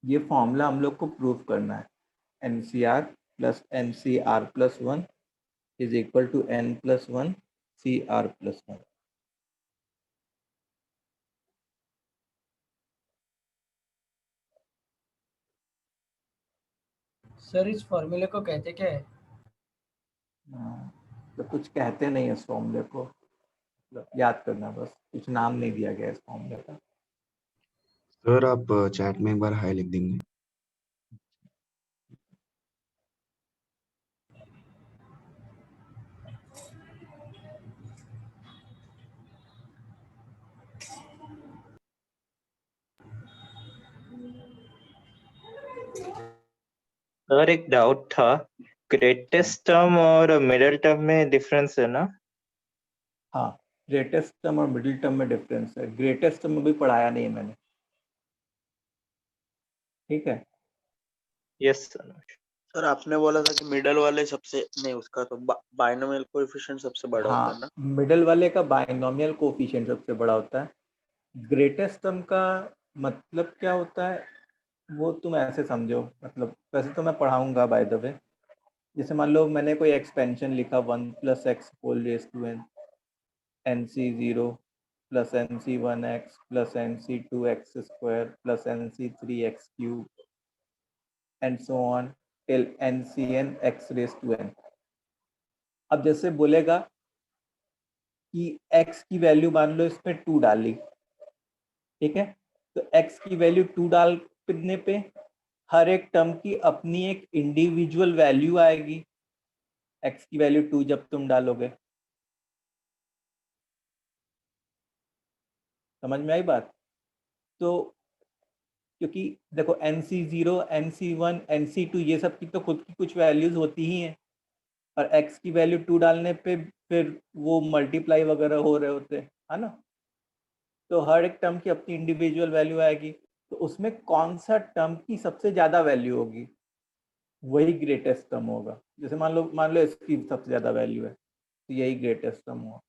ये फॉर्मूला हम लोग को प्रूव करना है। NCR plus NCR plus 1 is equal to N plus 1 CR plus 1। Sir इस फॉर्मूले को कहते क्या है? तो कुछ कहते नहीं इस फॉर्मूले को, मतलब याद करना बस, कुछ नाम नहीं दिया गया इस फॉर्मूले का। सर आप चैट में एक बार हाय लिख देंगे। सर एक डाउट था, ग्रेटेस्ट टर्म और मिडिल टर्म में डिफरेंस है ना? हाँ, ग्रेटेस्ट टर्म और मिडिल टर्म में डिफरेंस है। ग्रेटेस्ट टर्म अभी पढ़ाया नहीं है मैंने, ठीक है। Yes sir. सर आपने बोला था कि मिडल वाले सबसे नहीं, उसका तो बाइनोमियल कोएफिशिएंट सबसे बड़ा होता है ना? हाँ, मिडल वाले का बाइनोमियल कोफिशिएंट सबसे बड़ा होता है। ग्रेटेस्ट टर्म का मतलब क्या होता है वो तुम ऐसे समझो, मतलब वैसे तो मैं पढ़ाऊंगा बाय द वे। जैसे मान लो मैंने कोई एक्सपेंशन लिखा 1 plus x whole raise to n, NC0 plus NC1x plus NC2x square plus NC3x cube and so on till NCN x raise to n। अब जैसे बोलेगा कि x की वैल्यू मान लो इसमें 2 डाली, ठीक है, तो x की वैल्यू 2 डालने पे हर एक टर्म की अपनी एक इंडिविजुअल वैल्यू आएगी। x की वैल्यू 2 जब तुम डालोगे, समझ में आई बात? तो क्योंकि देखो NC0 NC1 NC2 ये सब की तो खुद की कुछ वैल्यूज होती ही हैं, और x की वैल्यू 2 डालने पे फिर वो मल्टीप्लाई वगैरह हो रहे होते हैं, है ना। तो हर एक टर्म की अपनी इंडिविजुअल वैल्यू आएगी, तो उसमें कौन सा टर्म की सबसे ज़्यादा वैल्यू होगी वही ग्रेटेस्ट टर्म होगा। जैसे मान लो इसकी सबसे ज़्यादा वैल्यू है तो यही ग्रेटेस्ट टर्म होगा,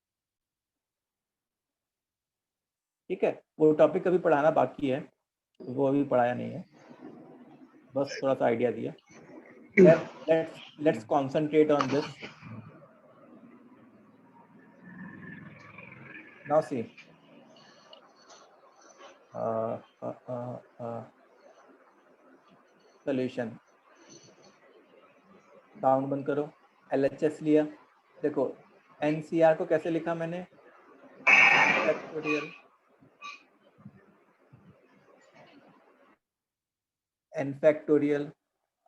ठीक है। वो टॉपिक अभी पढ़ाना बाकी है, वो अभी पढ़ाया नहीं है, बस थोड़ा सा आइडिया दिया। Let's concentrate on this. Now see, solution. Sound बंद करो। LHS लिया, देखो NCR को कैसे लिखा मैंने, factorial n factorial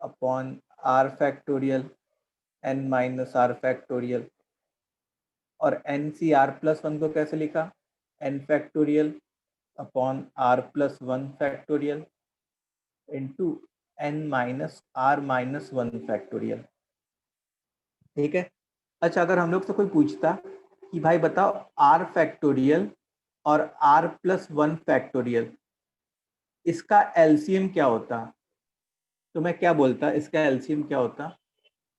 upon r factorial n minus r factorial, और NCR प्लस 1 को कैसे लिखा, n factorial upon r plus 1 factorial into n minus r minus 1 factorial, ठीक है। अच्छा, अगर हम लोग से कोई पूछता कि भाई बताओ r फैक्टोरियल और r प्लस 1 फैक्टोरियल इसका एलसीएम क्या होता, तो मैं क्या बोलता, इसका एलसीएम क्या होता?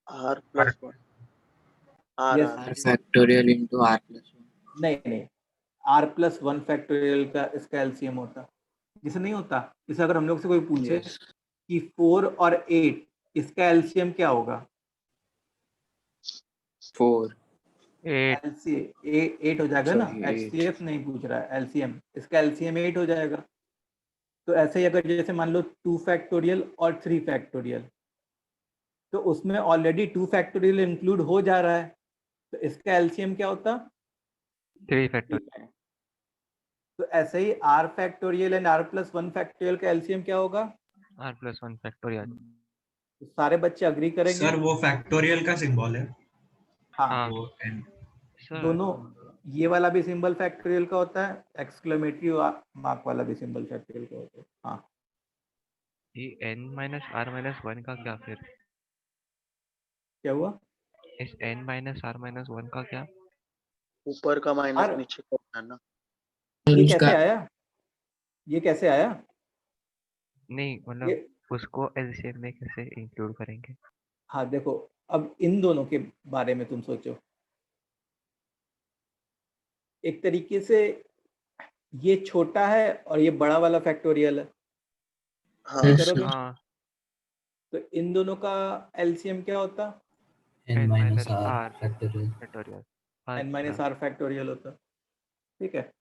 r plus 1 r yes, r r factorial into r plus 1। नहीं, r प्लस 1 फैक्टोरियल का इसका एलसीएम होता। जैसे नहीं होता, जैसे अगर हम लोग से कोई पूछे यस कि 4 और 8 इसका एलसीएम क्या होगा, 4 8 हो जाएगा ना, सॉरी 8 HCF नहीं पूछ रहा है, एलसीएम, इसका एलसीएम 8 हो जाएगा। तो ऐसे ही अगर जैसे मान लो 2 फैक्टोरियल और 3 फैक्टोरियल, तो उसमें ऑलरेडी 2 फैक्टोरियल इंक्लूड हो जा रहा है, तो इसका एलसीएम क्या होता, 3 फैक्टोरियल। तो ऐसे ही r factorial and r plus 1 factorial का एलसीएम क्या होगा, r प्लस 1 फैक्टोरियल। तो सारे बच्चे अग्री करेंगे? सर वो फैक्टोरियल का सिंबल है। हाँ, वो n सर दोनों, ये वाला भी सिंबल फैक्टोरियल का होता है, एक्सक्लेमेटरी मार्क वाला भी सिंबल फैक्टोरियल का होता है। हाँ, ये n माइनस r माइनस 1 का क्या फिर? क्या हुआ? इस n माइनस r माइनस 1 का क्या? ऊपर का माइनस और नीचे का होता है ना? ये उसका कैसे आया, ये कैसे आया? नहीं मतलब ये उसको एलसीएम में कैसे इंक्लूड करेंगे? हाँ देखो, अब इन दोनों के बारे में तुम सोचो, एक तरीके से ये छोटा है और ये बड़ा वाला फैक्टोरियल है, हाँ Yes, करोगे? sir. हाँ तो इन दोनों का एलसीएम क्या होता? N minus R r factorial. Factorial. n minus अच्छा आर फैक्टोरियल होता, ठीक है।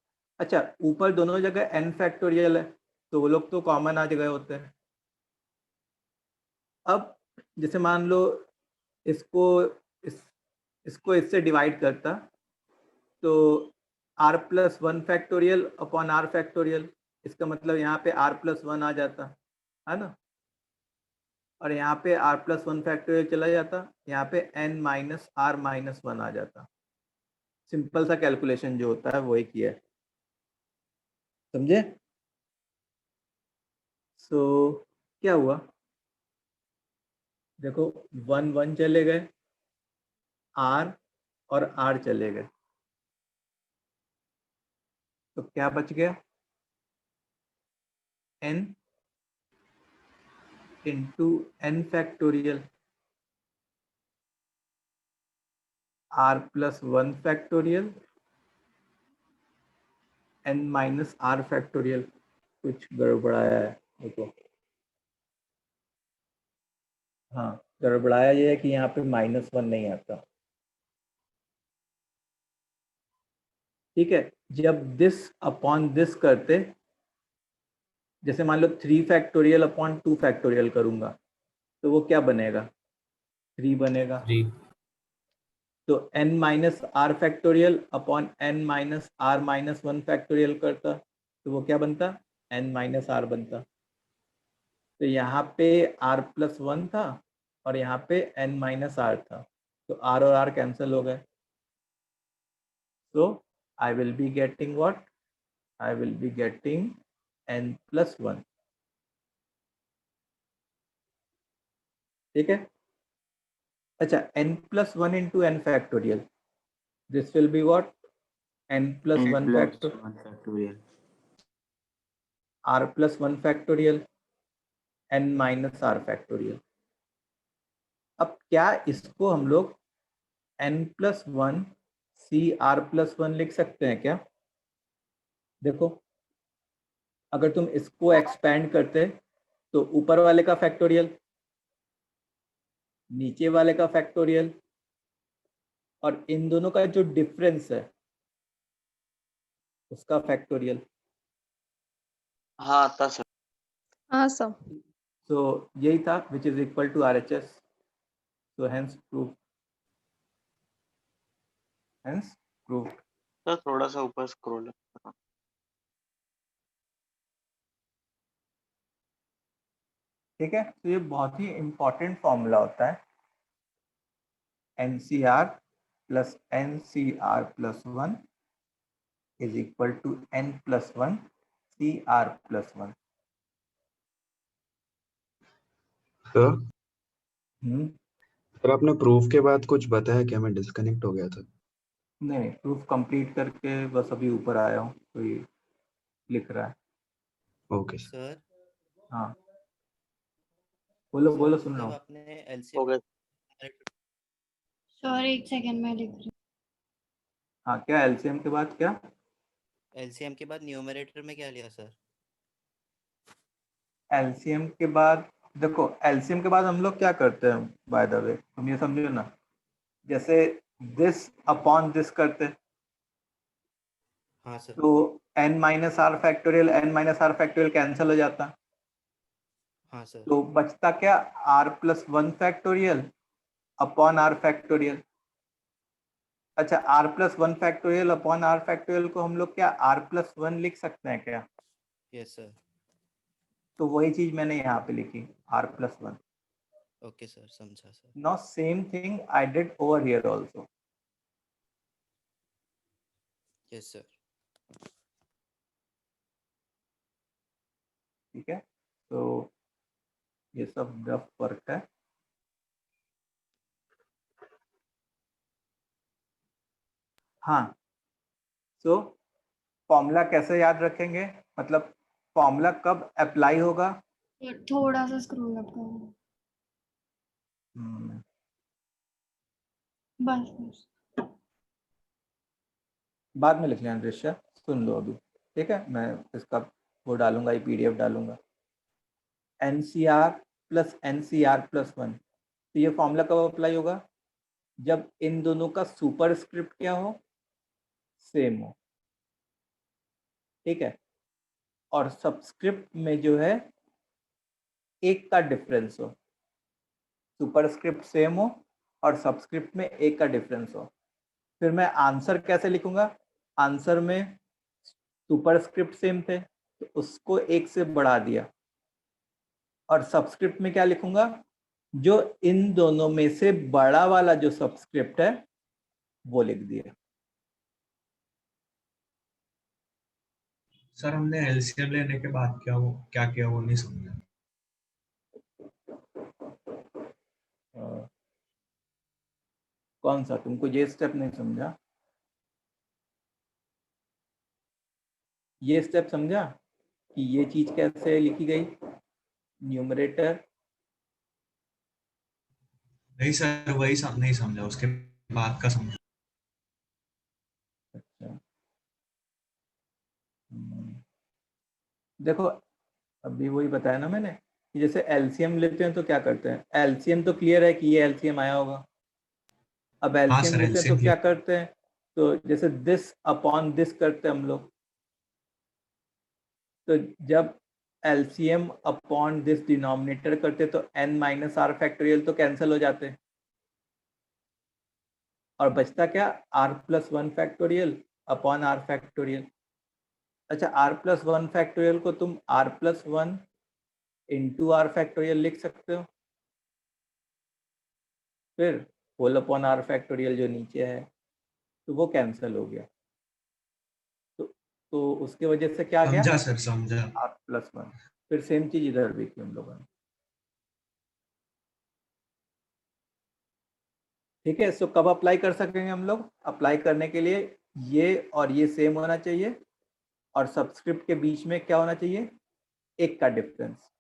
अच्छा, ऊपर दोनों जगह n फैक्टोरियल है, तो वो लोग तो कॉमन आ जगह होते हैं। अब जैसे मान लो इसको इस इसको इससे डिवाइड करता, तो r plus one factorial upon R factorial, इसका मतलब यहाँ पे r प्लस वन आ जाता है ना, और यहाँ पे r प्लस वन फैक्टोरियल चला जाता, यहाँ पे n minus R minus one आ जाता। सिंपल सा कैलकुलेशन जो होता है वही किया है, समझे? सो क्या हुआ, देखो 1 1 चले गए, r और r चले गए, तो क्या बच गया, n into n factorial r plus one factorial n minus are factorial. कुछ गड़बड़ाया है देखो, हाँ गड़बड़ाया ये है कि यहाँ पे माइनस वन नहीं आता, ठीक है। जब दिस अपॉन दिस करते, जैसे मान लो 3 फैक्टोरियल अपॉन 2 फैक्टोरियल करूँगा, तो वो क्या बनेगा, 3 बनेगा। 3. तो n minus are factorial upon n minus R minus one factorial करता, तो वो क्या बनता, n माइनस आर बनता। तो यहाँ पे r प्लस वन था और यहाँ पे n माइनस आर था, तो r और r कैंसिल हो गए। तो I will be getting what, I will be getting n plus one, ठीक है। अच्छा, n plus one into n factorial, this will be what, n plus N one plus factorial 1 factorial. r plus one factorial n minus are factorial. अब क्या इसको हम लोग n plus one C are plus one लिख सकते हैं क्या? देखो, अगर तुम इसको एक्सपेंड करते तो ऊपर वाले का फैक्टोरियल, नीचे वाले का फैक्टोरियल, और इन दोनों का जो डिफरेंस है उसका फैक्टोरियल। हाँ था सर। हाँ सर। सो यही था, which is equal to R H S. So hence proof, hence proof. Sir थोड़ा सा ऊपर स्क्रॉल। ठीक है, तो ये बहुत ही इंपॉर्टेंट फॉर्मूला होता है, N C are plus N C are plus one is equal to N plus one C are plus one. Sir नहीं सर आपने प्रूफ के बाद कुछ बताया क्या? मैं डिस्कनेक्ट हो गया था। नहीं, प्रूफ कंप्लीट करके बस अभी ऊपर आया हूँ, तो ये लिख रहा है। Okay sir. सर हाँ बोलो बोलो, सुन रहा जब हूँ। आपने हो एलसीएम गया। सर एक सेकंड में लिख रही हाँ, क्या एलसीएम के बाद क्या? एलसीएम के बाद न्यूमरेटर में क्या लिया सर? एलसीएम के बाद, देखो एलसीएम के बाद हम लोग क्या करते हैं, बाय द वे तुम ये समझो ना, जैसे दिस अपॉन दिस करते, हाँ सर। तो n minus are factorial cancel हो जाता, हाँ सर। तो बचता क्या, r plus one factorial upon R factorial. अच्छा, r plus one factorial upon R factorial को हम लोग क्या r प्लस वन लिख सकते हैं क्या? Yes sir. तो वही चीज मैंने यहाँ पे लिखी, r plus one. Okay sir, समझा sir. Now same thing I did over here also. Yes sir. ठीक है, तो ये सब रफ वर्क है। हाँ, सो फॉर्मूला कैसे याद रखेंगे, मतलब फॉर्मूला कब अप्लाई होगा? हूँ। थोड़ा सा स्क्रॉल अप करो। बस बस। बाद में लिख लेना दृश्य, सुन लो अभी, ठीक है। मैं इसका वो डालूंगा, ये पीडीएफ डालूंगा। NCR प्लस NCR प्लस 1, तो ये फॉर्मूला कब अप्लाई होगा? जब इन दोनों का सुपरस्क्रिप्ट क्या हो? सेम हो, ठीक है, और सब्सक्रिप्ट में जो है एक का डिफरेंस हो, सुपरस्क्रिप्ट सेम हो और सब्सक्रिप्ट में एक का डिफरेंस हो। फिर मैं आंसर कैसे लिखूंगा? आंसर में सुपरस्क्रिप्ट सेम थे तो उसको एक से बढ़ा दिया, और सब्सक्रिप्ट में क्या लिखूंगा? जो इन दोनों में से बड़ा वाला जो सब्सक्रिप्ट है वो लिख दिया। सर हमने एलसीएम लेने के बाद क्या किया वो नहीं समझा। कौन सा? तुमको ये स्टेप नहीं समझा? ये स्टेप समझा कि ये चीज कैसे लिखी गई? न्यूमरेटर, नहीं सर वही नहीं समझा, उसके बाद का समझा। अच्छा देखो, अभी वही बताया ना मैंने कि जैसे एलसीएम लेते हैं तो क्या करते हैं? एलसीएम तो क्लियर है कि ये एलसीएम आया होगा। अब हाँ एलसीएम सर लेते हैं तो एलसीएम क्या करते हैं? तो जैसे दिस अपॉन दिस करते हैं हम लोग, तो जब एलसीएम अपॉन दिस डिनोमिनेटर करते तो n माइनस आर फैक्टोरियल तो कैंसिल हो जाते हैं, और बचता क्या? r plus 1 factorial upon r factorial. अच्छा, r प्लस 1 फैक्टोरियल को तुम r plus 1 into R factorial लिख सकते हो, फिर होल अपॉन r फैक्टोरियल जो नीचे है तो वो कैंसिल हो गया। तो उसके वजह से क्या गया? समझा सर समझा। r plus 1। फिर सेम चीज इधर भी की हम लोगों ने, ठीक है। सो कब अप्लाई कर सकेंगे हम लोग? अप्लाई करने के लिए ये और ये सेम होना चाहिए, और सब्सक्रिप्ट के बीच में क्या होना चाहिए? एक का डिफरेंस।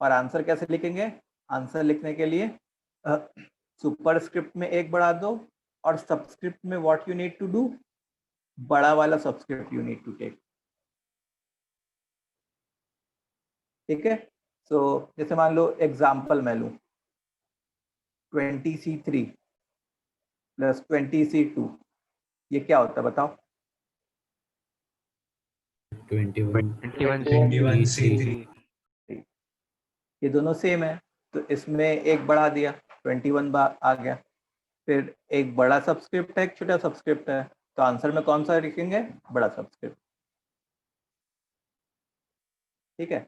और आंसर कैसे लिखेंगे? आंसर लिखने के लिए सुपरस्क्रिप्ट में एक बढ़ा दो, और सब्सक्रिप्ट में what you need to do, बड़ा वाला subscript you need to take, ठीक है। सो जैसे मान लो एग्जांपल मैं लूं, 20C3 प्लस 20C2, ये क्या होता है बताओ? 21C3 ये दोनों सेम है तो इसमें एक बढ़ा दिया, 21 आ गया। फिर एक बड़ा सब्सक्रिप्ट है, एक छोटा सब्सक्रिप्ट है, तो आंसर में कौन सा लिखेंगे? बड़ा सब्सक्रिप्ट, ठीक है।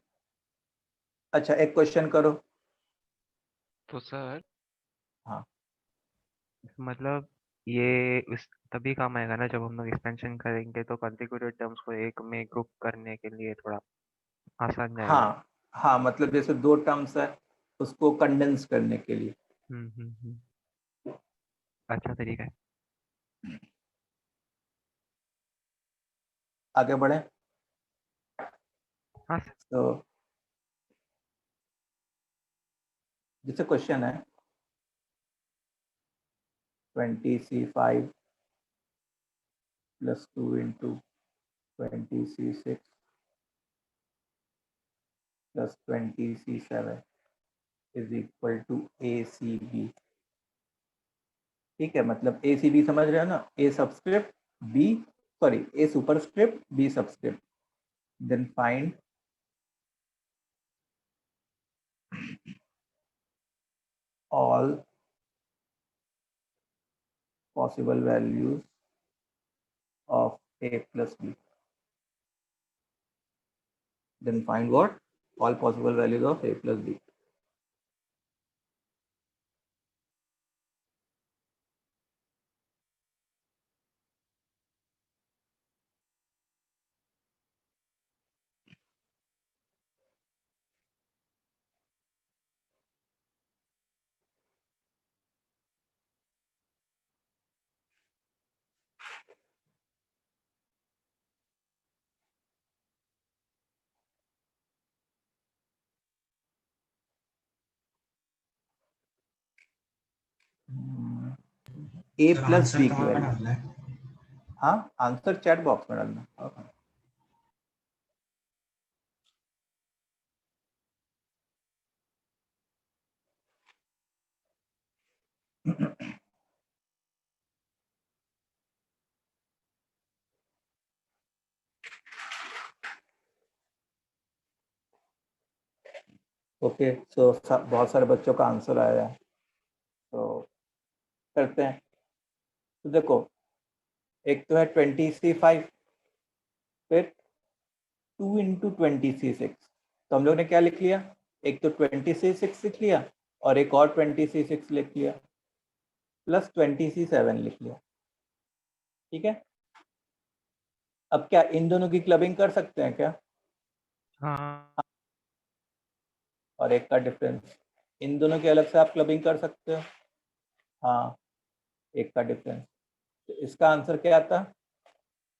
अच्छा, एक क्वेश्चन करो। तो सर हाँ, मतलब ये तभी काम आएगा ना जब हम लोग एक्सपेंशन करेंगे, तो कॉन्टिग्यूटेड टर्म्स को एक में ग्रुप करने के लिए थोड़ा आसान जाएगा। हाँ, हाँ, मतलब जैसे दो टर्म्स है उसको कंडेंस करने के लिए। अच्छा तरीका है। आगे बढ़े हाँ तो जैसे क्वेश्चन है 20C5 plus 2 into 20C6 plus 20C7 is equal to ACB, ठीक है। मतलब ACB समझ रहे हो ना? A subscript B, sorry A superscript B subscript, then find all possible values of A plus B, then find what? All possible values of A plus B. A sir plus answer B की कहाँ value, डालना है? हाँ answer chat box में डालना। Okay, सो बहुत सारे बच्चों का आंसर आया है, तो करते हैं। तो देखो, एक तो है 20C5, फिर 2 × 20C6। तो हम लोग ने क्या लिख लिया, एक तो 20C6 लिख लिया और एक और 20C6 लिख लिया, प्लस 20C7 लिख लिया। ठीक है, अब क्या इन दोनों की क्लबिंग कर सकते हैं क्या? हाँ और एक का डिफरेंस, इन दोनों की अलग से आप क्लबिंग कर सकते हो। हाँ, एक का डिफरेंस। तो इसका आंसर क्या आता?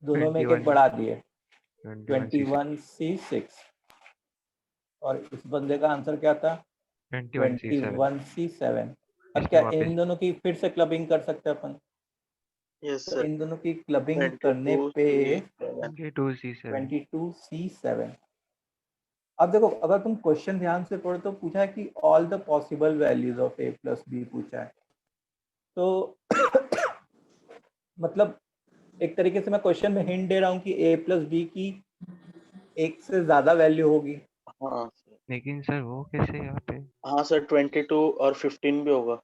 दोनों में एक एक 21 बढ़ा दिए, 21C6 21C6। और इस बंदे का आंसर क्या था? 21C7 21C7। अब इसमें क्या वापस इन दोनों की फिर से क्लबिंग कर सकते हैं अपन? यस तो सर, इन दोनों की क्लबिंग करने पे 22C7। 22C7 22C7। अब देखो, अगर तुम क्वेश्चन ध्यान से पढ़ो तो पूछा है कि all the possible values of a + b पूछा है। तो मतलब एक तरीके से मैं क्वेश्चन में हिंट दे रहा हूँ कि a + b की एक से ज्यादा वैल्यू होगी। हाँ सर, लेकिन सर वो कैसे यहाँ पे? हाँ सर, 22 और 15 भी होगा।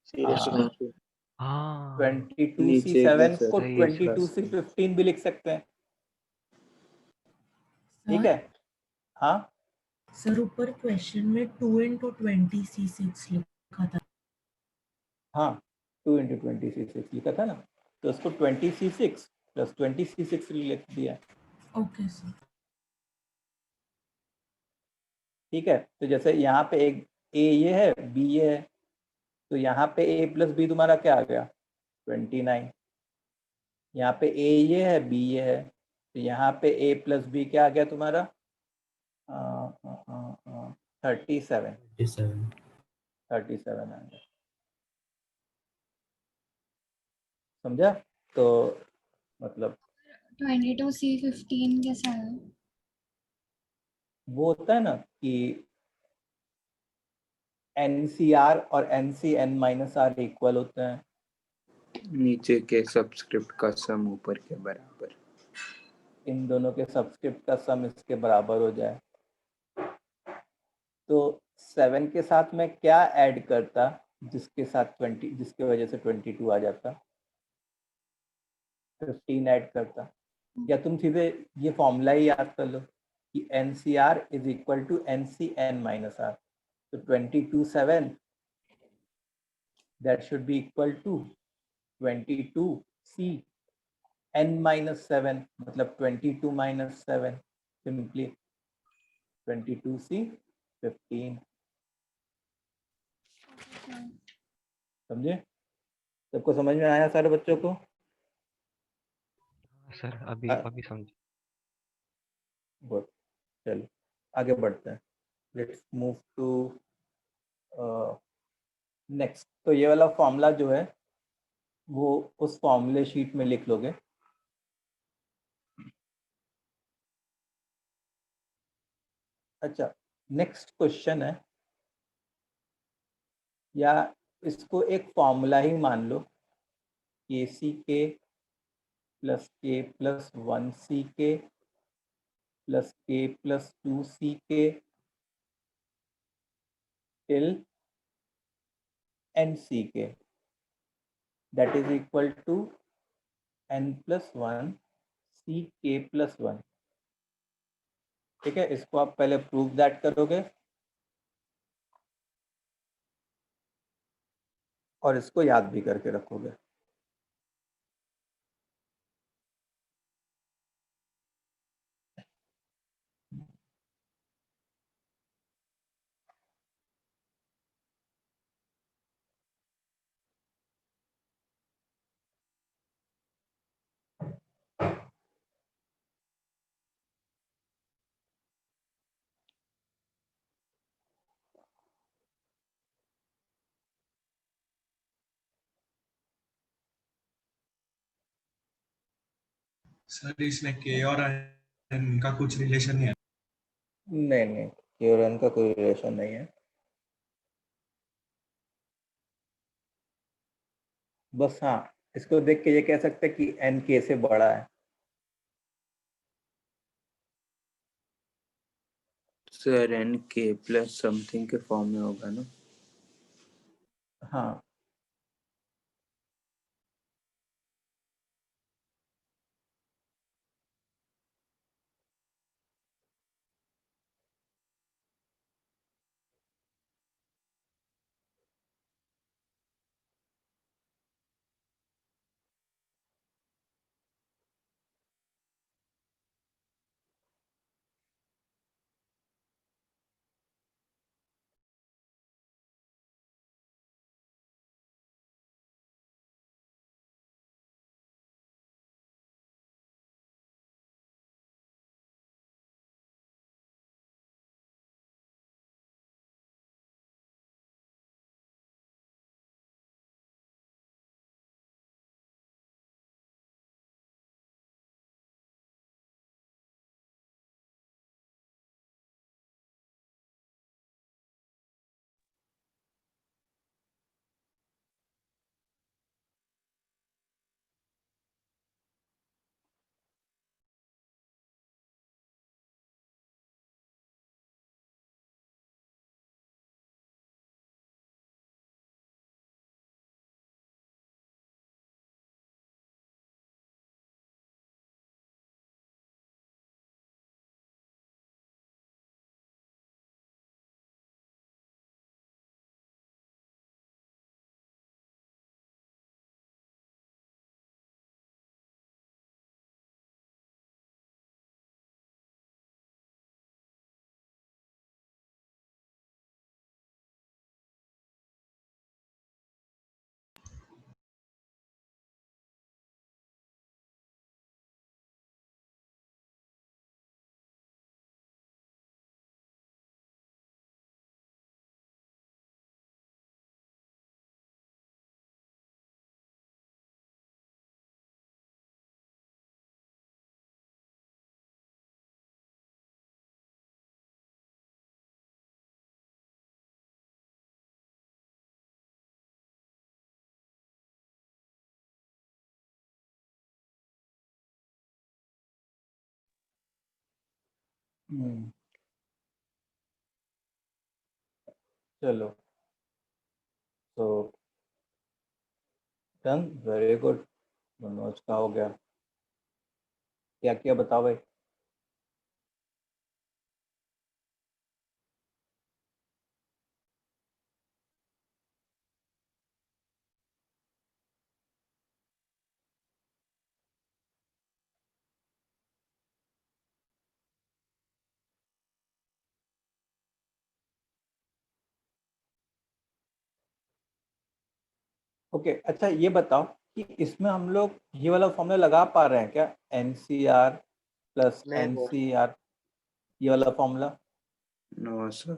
सीरीज हाँ। 52। हाँ 22C7 को सही है सर। 22C15 भी लिख सकते हैं। ठीक है, हाँ सर ऊपर क्वेश्चन में 2 × 20C6 लिखा था। हाँ, 2 × 20C6 लिखा था ना, तो उसको 20C6 + 20C6 लिख दिया। Okay sir. ठीक है, तो जैसे यहाँ पे एक a ये है, b ये है, तो यहाँ पे a + b तुम्हारा क्या आ गया? 29। यहाँ पे a ये है, b ये है, तो यहाँ पे a + b क्या आ गया तुम्हारा? 37 आ गया। समझा? तो मतलब 22C15 कैसा है? वो होता है ना कि NCR और NCn-R इक्वल होते हैं। नीचे के सबस्क्रिप्ट का सम ऊपर के बराबर। इन दोनों के सबस्क्रिप्ट का सम इसके बराबर हो जाए। तो 7 के साथ मैं क्या ऐड करता जिसके साथ 20, जिसके वजह से 22 आ जाता? 15 ऐड करता। या तुम सीधे ये फॉर्मूला ही याद कर लो कि NCR = NCn-R। तो 22/7 that should be equal to 22C n-7, मतलब 22 - 7, सिंपली 22C15। समझे? सबको समझ में आया सारे बच्चों को? सर अभी समझ। गुड, चलो आगे बढ़ते हैं। Let's move to next. तो ये वाला फॉर्मूला जो है वो उस फॉर्मूले शीट में लिख लोगे। अच्छा, नेक्स्ट क्वेश्चन है, या इसको एक फॉर्मूला ही मान लो, KCK + K + 1CK + K + 2CK till NCK, that is equal to n + 1 CK + 1। ठीक है, इसको आप पहले प्रूव दैट करोगे और इसको याद भी करके रखोगे। सर इसमें के और एन का कुछ रिलेशन नहीं है? नहीं, के और एन का कोई रिलेशन नहीं है। बस हाँ, इसको देख के ये कह सकते हैं कि एन के से बड़ा है। सर एन के प्लस समथिंग के फॉर्म में होगा ना? हाँ चलो तो डन, वेरी गुड। मनोज का हो गया, क्या किया बताओ भाई। ओके अच्छा ये बताओ कि इसमें हम लोग ये वाला फॉर्मूला लगा पा रहे हैं क्या, NCR प्लस नहीं सर, NCR, ये वाला फॉर्मूला नो सर।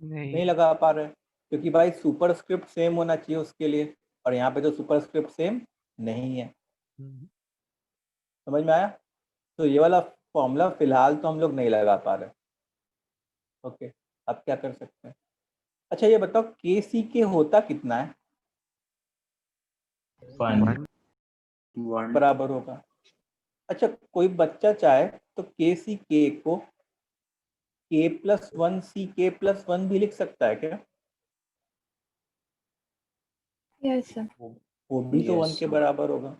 नहीं लगा पा रहे क्योंकि भाई सुपरस्क्रिप्ट सेम होना चाहिए उसके लिए, और यहाँ पे तो सुपरस्क्रिप्ट सेम नहीं है। समझ में आया? तो ये वाला फॉर्मूला फिलहाल तो हम लोग नहीं लगा पा रहे। ओके अब क्या कर सकते हैं? अच्छा ये बताओ KCK होता कितना है? 1 बराबर होगा। अच्छा कोई बच्चा चाहे तो KCK को K+1 CK+1 भी लिख सकता है क्या? Yes sir. वो भी तो 1 Yes, के sir. बराबर होगा,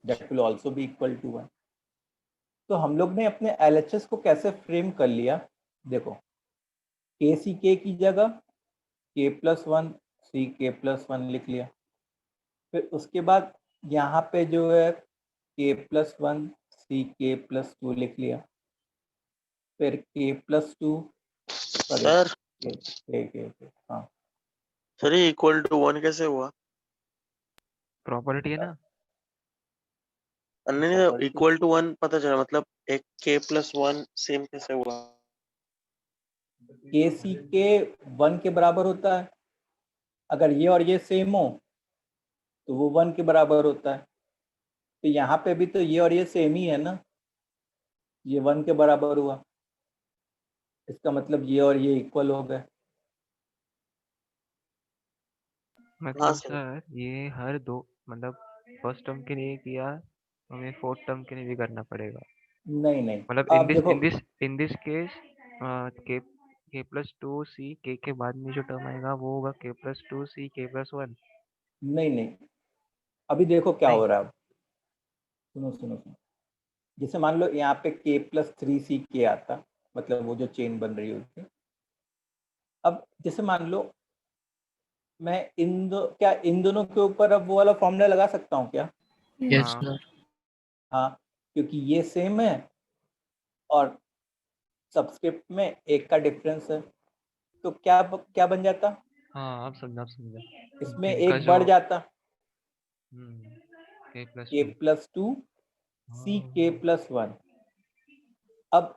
that will also be equal to 1। तो हम लोग ने अपने LHS को कैसे फ्रेम कर लिया, देखो KCK की जगह K+1 CK+1 लिख लिया, फिर उसके बाद यहाँ पे जो है K+1 CK+2 लिख लिया, फिर K+2 सॉरी सर हाँ सर ये इक्वल टू 1 कैसे हुआ? प्रॉपर्टी है ना। नहीं Property. इक्वल टू 1 पता चला, मतलब एक K+1 सेम कैसे हुआ? KCK 1 के बराबर होता है, अगर ये और ये सेम हो तो वो 1 के बराबर होता है। तो यहाँ पे भी तो ये और ये सेम ही है ना, ये 1 के बराबर हुआ, इसका मतलब ये और ये इक्वल हो गए। मतलब सर। सर ये हर दो मतलब फर्स्ट टर्म के लिए किया, हमें फोर्थ टर्म के लिए भी करना पड़ेगा। नहीं नहीं मतलब आप देखो in this case के प्लस टू सी के बाद में जो टर्म आएगा वो होगा के प्लस टू सी के प्लस वन। नहीं नहीं, अभी देखो क्या नहीं। हो रहा है। सुनो सुनो सुनो, जैसे मान लो यहाँ पे के प्लस थ्री सी के आता, मतलब वो जो चेन बन रही होती। अब जैसे मान लो मैं क्या इन दोनों के ऊपर अब वो वाला फॉर्मूला लगा सकता हूँ क्या? Yes, हाँ sir. हाँ, क्योंकि ये सेम है और सब्सक्रिप्ट में एक का डिफरेंस है, तो क्या बन जाता? हाँ, अब समझा इसमें इनका एक जो बढ़ जाता, के प्लस के टू। प्लस टू सी के प्लस वन। अब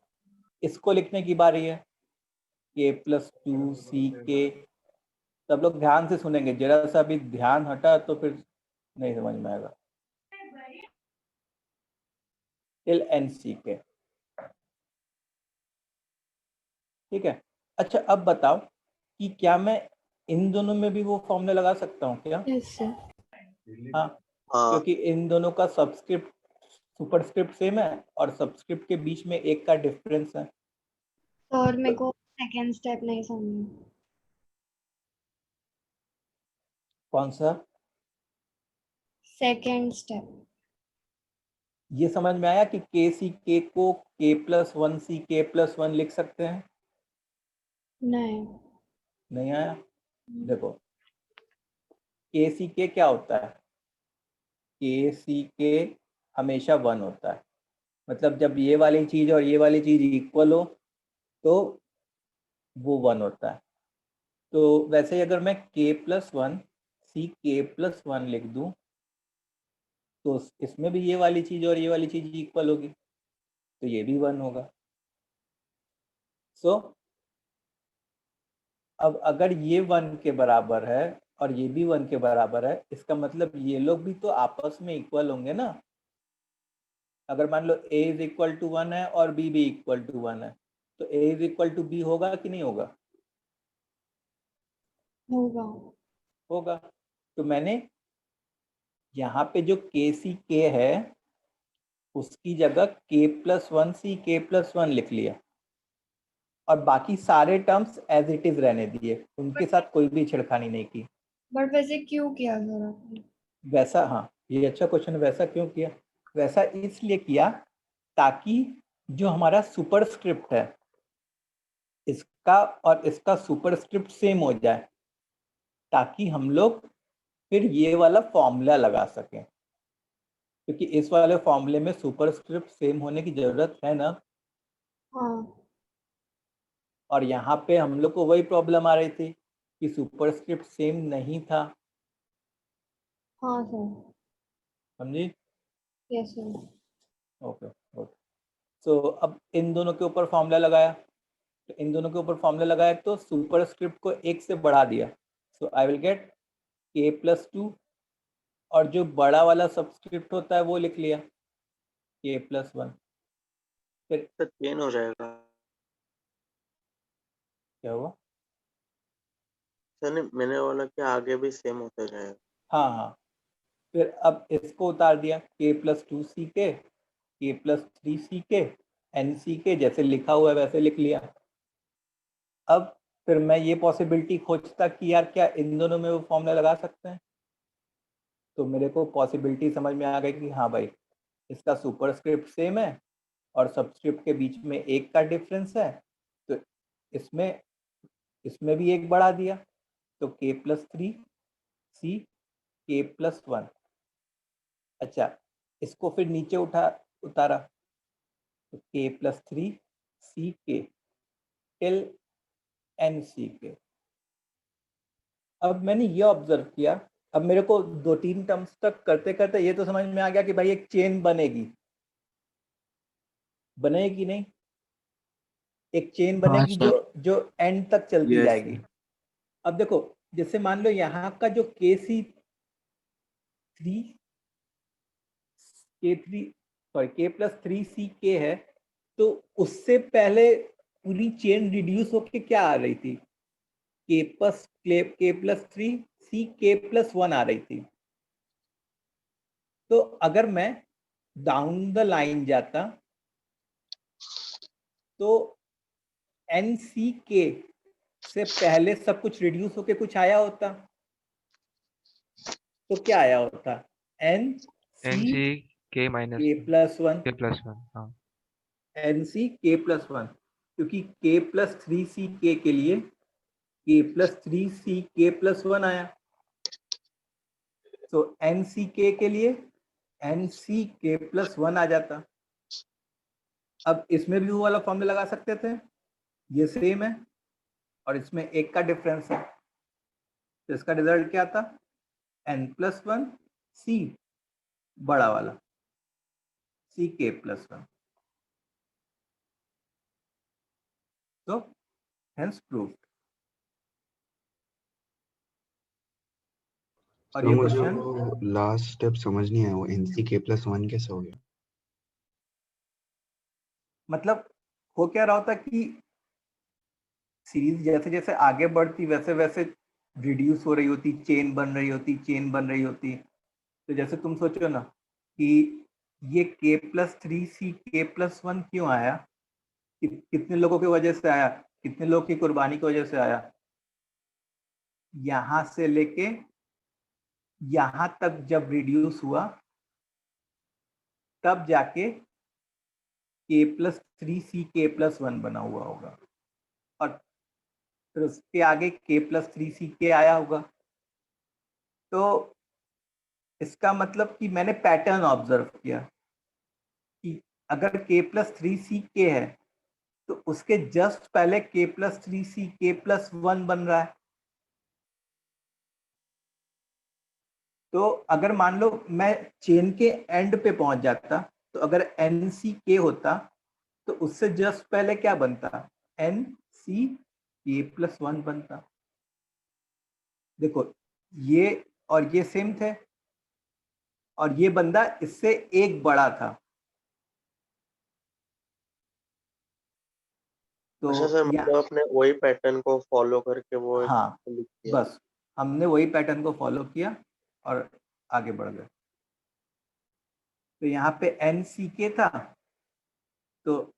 इसको लिखने की बारी है, के प्लस टू सी के। सब लोग ध्यान से सुनेंगे, जरा सा भी ध्यान हटा तो फिर नहीं समझ में आएगा। टिल एन सी के, ठीक है। अच्छा अब बताओ कि क्या मैं इन दोनों में भी वो फॉर्मूला लगा सकता हूँ क्या? Yes sir. हाँ, हाँ क्योंकि इन दोनों का सबस्क्रिप्ट सुपरस्क्रिप्ट सेम है और सबस्क्रिप्ट के बीच में एक का डिफरेंस है। सर मेरे को सेकंड स्टेप नहीं समझ। कौन सा? Second step. ये समझ में आया कि के सी के को के प्लस वन सी के प्लस वन लिख सकते हैं? नहीं। नहीं आया? देखो, के सी के क्या होता है? के सी के हमेशा वन होता है, मतलब जब ये वाली चीज और ये वाली चीज इक्वल हो तो वो वन होता है। तो वैसे ही अगर मैं के प्लस वन सी के प्लस वन लिख दूं तो इसमें भी ये वाली चीज और ये वाली चीज इक्वल होगी, तो ये भी वन होगा। सो अब अगर ये वन के बराबर है और ये भी वन के बराबर है, इसका मतलब ये लोग भी तो आपस में इक्वल होंगे ना। अगर मान लो a is equal to one है और b भी इक्वल टू वन है, तो a is equal to b होगा कि नहीं होगा? होगा। होगा। तो मैंने यहाँ पे जो के सी के है उसकी जगह के प्लस वन सी के प्लस वन लिख लिया और बाकी सारे टर्म्स एज इट इज रहने दिए, उनके साथ कोई भी छेड़खानी नहीं की। बट वैसे क्यों किया सर आपने? वैसा, हाँ ये अच्छा क्वेश्चन, वैसा क्यों किया? वैसा इसलिए किया ताकि जो हमारा सुपरस्क्रिप्ट है इसका और इसका सुपरस्क्रिप्ट सेम हो जाए, ताकि हम लोग फिर ये वाला फॉर्मूला लगा सकें, क्योंकि इस वाले फॉर्मूले में सुपरस्क्रिप्ट सेम होने की जरूरत है ना। हाँ। और यहाँ पे हम लोग को वही प्रॉब्लम आ रही थी कि सुपरस्क्रिप्ट सेम नहीं था। हाँ सर। समझी? Yes sir. Okay okay. So अब इन दोनों के ऊपर फॉर्मूला लगाया, तो इन दोनों के ऊपर फॉर्मूला लगाया तो सुपरस्क्रिप्ट को एक से बढ़ा दिया। सो आई विल गेट के प्लस टू और जो बड़ा वाला सबस्क्रिप्ट होता है वो लिख लिया के प्लस वन। फिर तो चेन हो जाएगा क्या हुआ? सर नहीं, मैंने बोला कि आगे भी सेम होता जाएगा। हाँ हाँ, फिर अब इसको उतार दिया के प्लस टू सी के प्लस थ्री सी के एन सी के, जैसे लिखा हुआ है वैसे लिख लिया। अब फिर मैं ये पॉसिबिलिटी खोजता कि यार क्या इन दोनों में वो फॉर्मूला लगा सकते हैं, तो मेरे को पॉसिबिलिटी समझ में आ गई कि हाँ भाई इसका सुपरस्क्रिप्ट सेम है और सबस्क्रिप्ट के बीच में एक का डिफरेंस है, तो इसमें भी एक बढ़ा दिया, तो के प्लस थ्री सी के प्लस वन। अच्छा, इसको फिर नीचे उतारा तो के प्लस थ्री सी के टिल एन सी के। अब मैंने ये ऑब्जर्व किया, अब मेरे को दो तीन टर्म्स तक करते करते ये तो समझ में आ गया कि भाई एक चेन बनेगी नहीं, एक चेन हाँ बनेगी सर. जो एंड तक चलती Yes, जाएगी। sir. अब देखो, जैसे मान लो यहाँ का जो के सी थ्री के थ्री सॉरी के प्लस थ्री सी के है, तो उससे पहले पूरी चेन रिड्यूस होके क्या आ रही थी? के प्लस थ्री सी के प्लस वन आ रही थी। तो अगर मैं डाउन द लाइन जाता तो एन सी के से पहले सब कुछ रिड्यूस होके कुछ आया होता, तो क्या आया होता? एन एन सी सी के माइनस के प्लस वन, के प्लस वन। हाँ एन सी के प्लस वन, क्योंकि के प्लस थ्री सी के के लिए के प्लस थ्री सी के प्लस वन आया, तो एन सी के लिए एन सी के प्लस वन आ जाता। अब इसमें भी वो वाला फॉर्मूला लगा सकते थे, ये सेम है और इसमें एक का डिफरेंस है, तो इसका रिजल्ट क्या था? एन प्लस वन सी बड़ा वाला सी के प्लस वन। तो हेंस प्रूव्ड। और तो ये मुझे क्वेश्चन वो लास्ट स्टेप समझ नहीं आया, वो एनसी के प्लस वन कैसे हो गया? मतलब हो क्या रहा होता कि सीरीज जैसे जैसे आगे बढ़ती वैसे वैसे रिड्यूस हो रही होती, चेन बन रही होती, चेन बन रही होती। तो जैसे तुम सोचो ना कि ये के प्लस थ्री सी के प्लस वन क्यों आया, कितने लोगों की वजह से आया, कितने लोग की कुर्बानी की वजह से आया। यहां से लेके यहां तक जब रिड्यूस हुआ तब जाके के प्लस थ्री सी के प्लस वन बना हुआ होगा, और फिर उसके आगे के प्लस थ्री सी के आया होगा। तो इसका मतलब कि मैंने पैटर्न ऑब्जर्व किया कि अगर के प्लस थ्री सी के है तो उसके जस्ट पहले के प्लस थ्री सी के प्लस वन बन रहा है। तो अगर मान लो मैं चेन के एंड पे पहुंच जाता, तो अगर एन सी के होता तो उससे जस्ट पहले क्या बनता? एन सी के प्लस वन बनता। देखो ये और ये सेम थे, और ये बंदा इससे एक बड़ा था। तो अच्छा सर, मतलब आपने वही पैटर्न को फॉलो करके वो हाँ, लिख दिया। बस हमने वही पैटर्न को फॉलो किया और आगे बढ़ गए। तो यहाँ पे एन सी के था, तो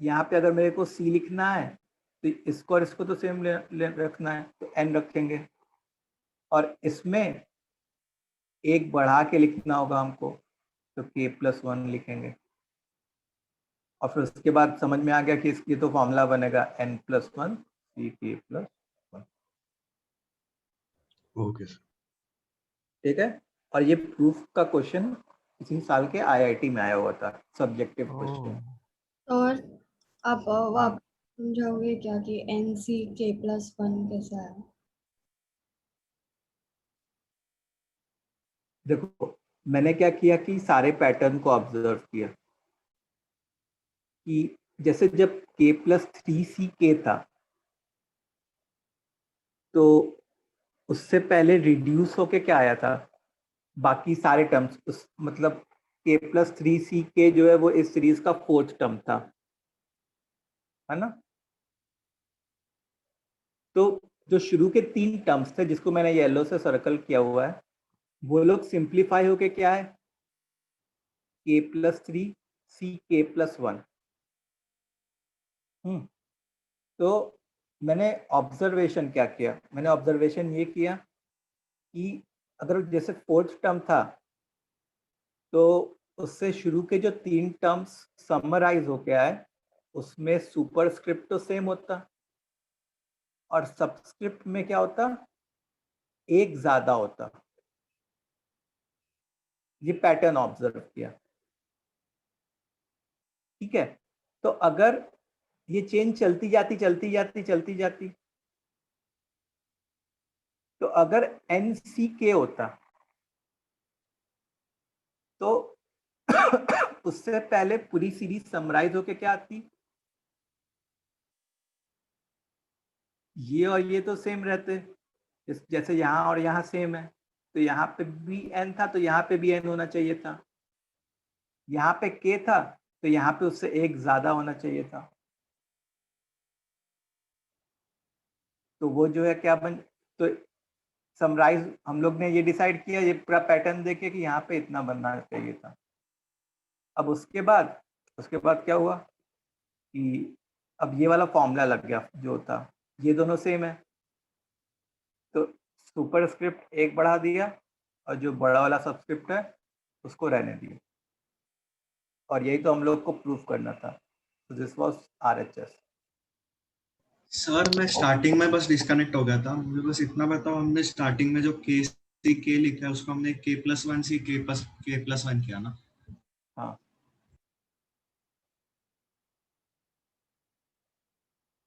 यहाँ पे अगर मेरे को सी लिखना है तो इसको और इसको तो सेम रखना है, तो एन रखेंगे, और इसमें एक बढ़ा के लिखना होगा हमको, तो के प्लस वन लिखेंगे। और फिर उसके बाद समझ में आ गया कि इसकी तो फॉर्मूला बनेगा एन प्लस वन सी के प्लस वन। Okay sir. ठीक है। और ये प्रूफ का क्वेश्चन इसी साल के आईआईटी में आया हुआ था, सब्जेक्टिव क्वेश्चन। और आप हाँ, समझाओगे क्या कि एन सी के प्लस वन कैसे आया? देखो मैंने क्या किया कि सारे पैटर्न को ऑब्जर्व किया कि जैसे जब k प्लस थ्री सी के था तो उससे पहले रिड्यूस होके क्या आया था? बाकी सारे टर्म्स, उस मतलब k प्लस थ्री सी के जो है वो इस सीरीज का फोर्थ टर्म था, है ना। तो जो शुरू के तीन टर्म्स थे जिसको मैंने येलो से सर्कल किया हुआ है, वो लोग सिंप्लीफाई होके क्या है? k प्लस थ्री सी के प्लस वन। तो मैंने ऑब्जर्वेशन क्या किया? मैंने ऑब्जर्वेशन ये किया कि अगर जैसे फोर्थ टर्म था तो उससे शुरू के जो तीन टर्म्स समराइज होके आए उसमें सुपरस्क्रिप्ट तो सेम होता और सबस्क्रिप्ट में क्या होता? एक ज्यादा होता। ये पैटर्न ऑब्जर्व किया। ठीक है। तो अगर ये चेन चलती जाती तो अगर एन सी के होता तो उससे पहले पूरी सीरीज समराइज होके क्या आती? ये और ये तो सेम रहते, जैसे यहाँ और यहाँ सेम है, तो यहाँ पे भी एन था तो यहाँ पे भी एन होना चाहिए था। यहाँ पे के था तो यहाँ पे उससे एक ज्यादा होना चाहिए था। तो वो जो है क्या बन, तो समराइज हम लोग ने ये डिसाइड किया ये पूरा पैटर्न देखे कि यहाँ पे इतना बनना चाहिए था। अब उसके बाद क्या हुआ कि अब ये वाला फॉर्मूला लग गया जो था, ये दोनों सेम है, तो सुपरस्क्रिप्ट एक बढ़ा दिया और जो बड़ा वाला सबस्क्रिप्ट है उसको रहने दिया, और यही तो हम लोग को प्रूफ करना था। तो दिस वाज RHS। सर मैं स्टार्टिंग में बस डिस्कनेक्ट हो गया था, मुझे बस इतना बताओ, हमने स्टार्टिंग में जो के सी के लिखा है उसको हमने k+1 सी k+1 किया ना? हाँ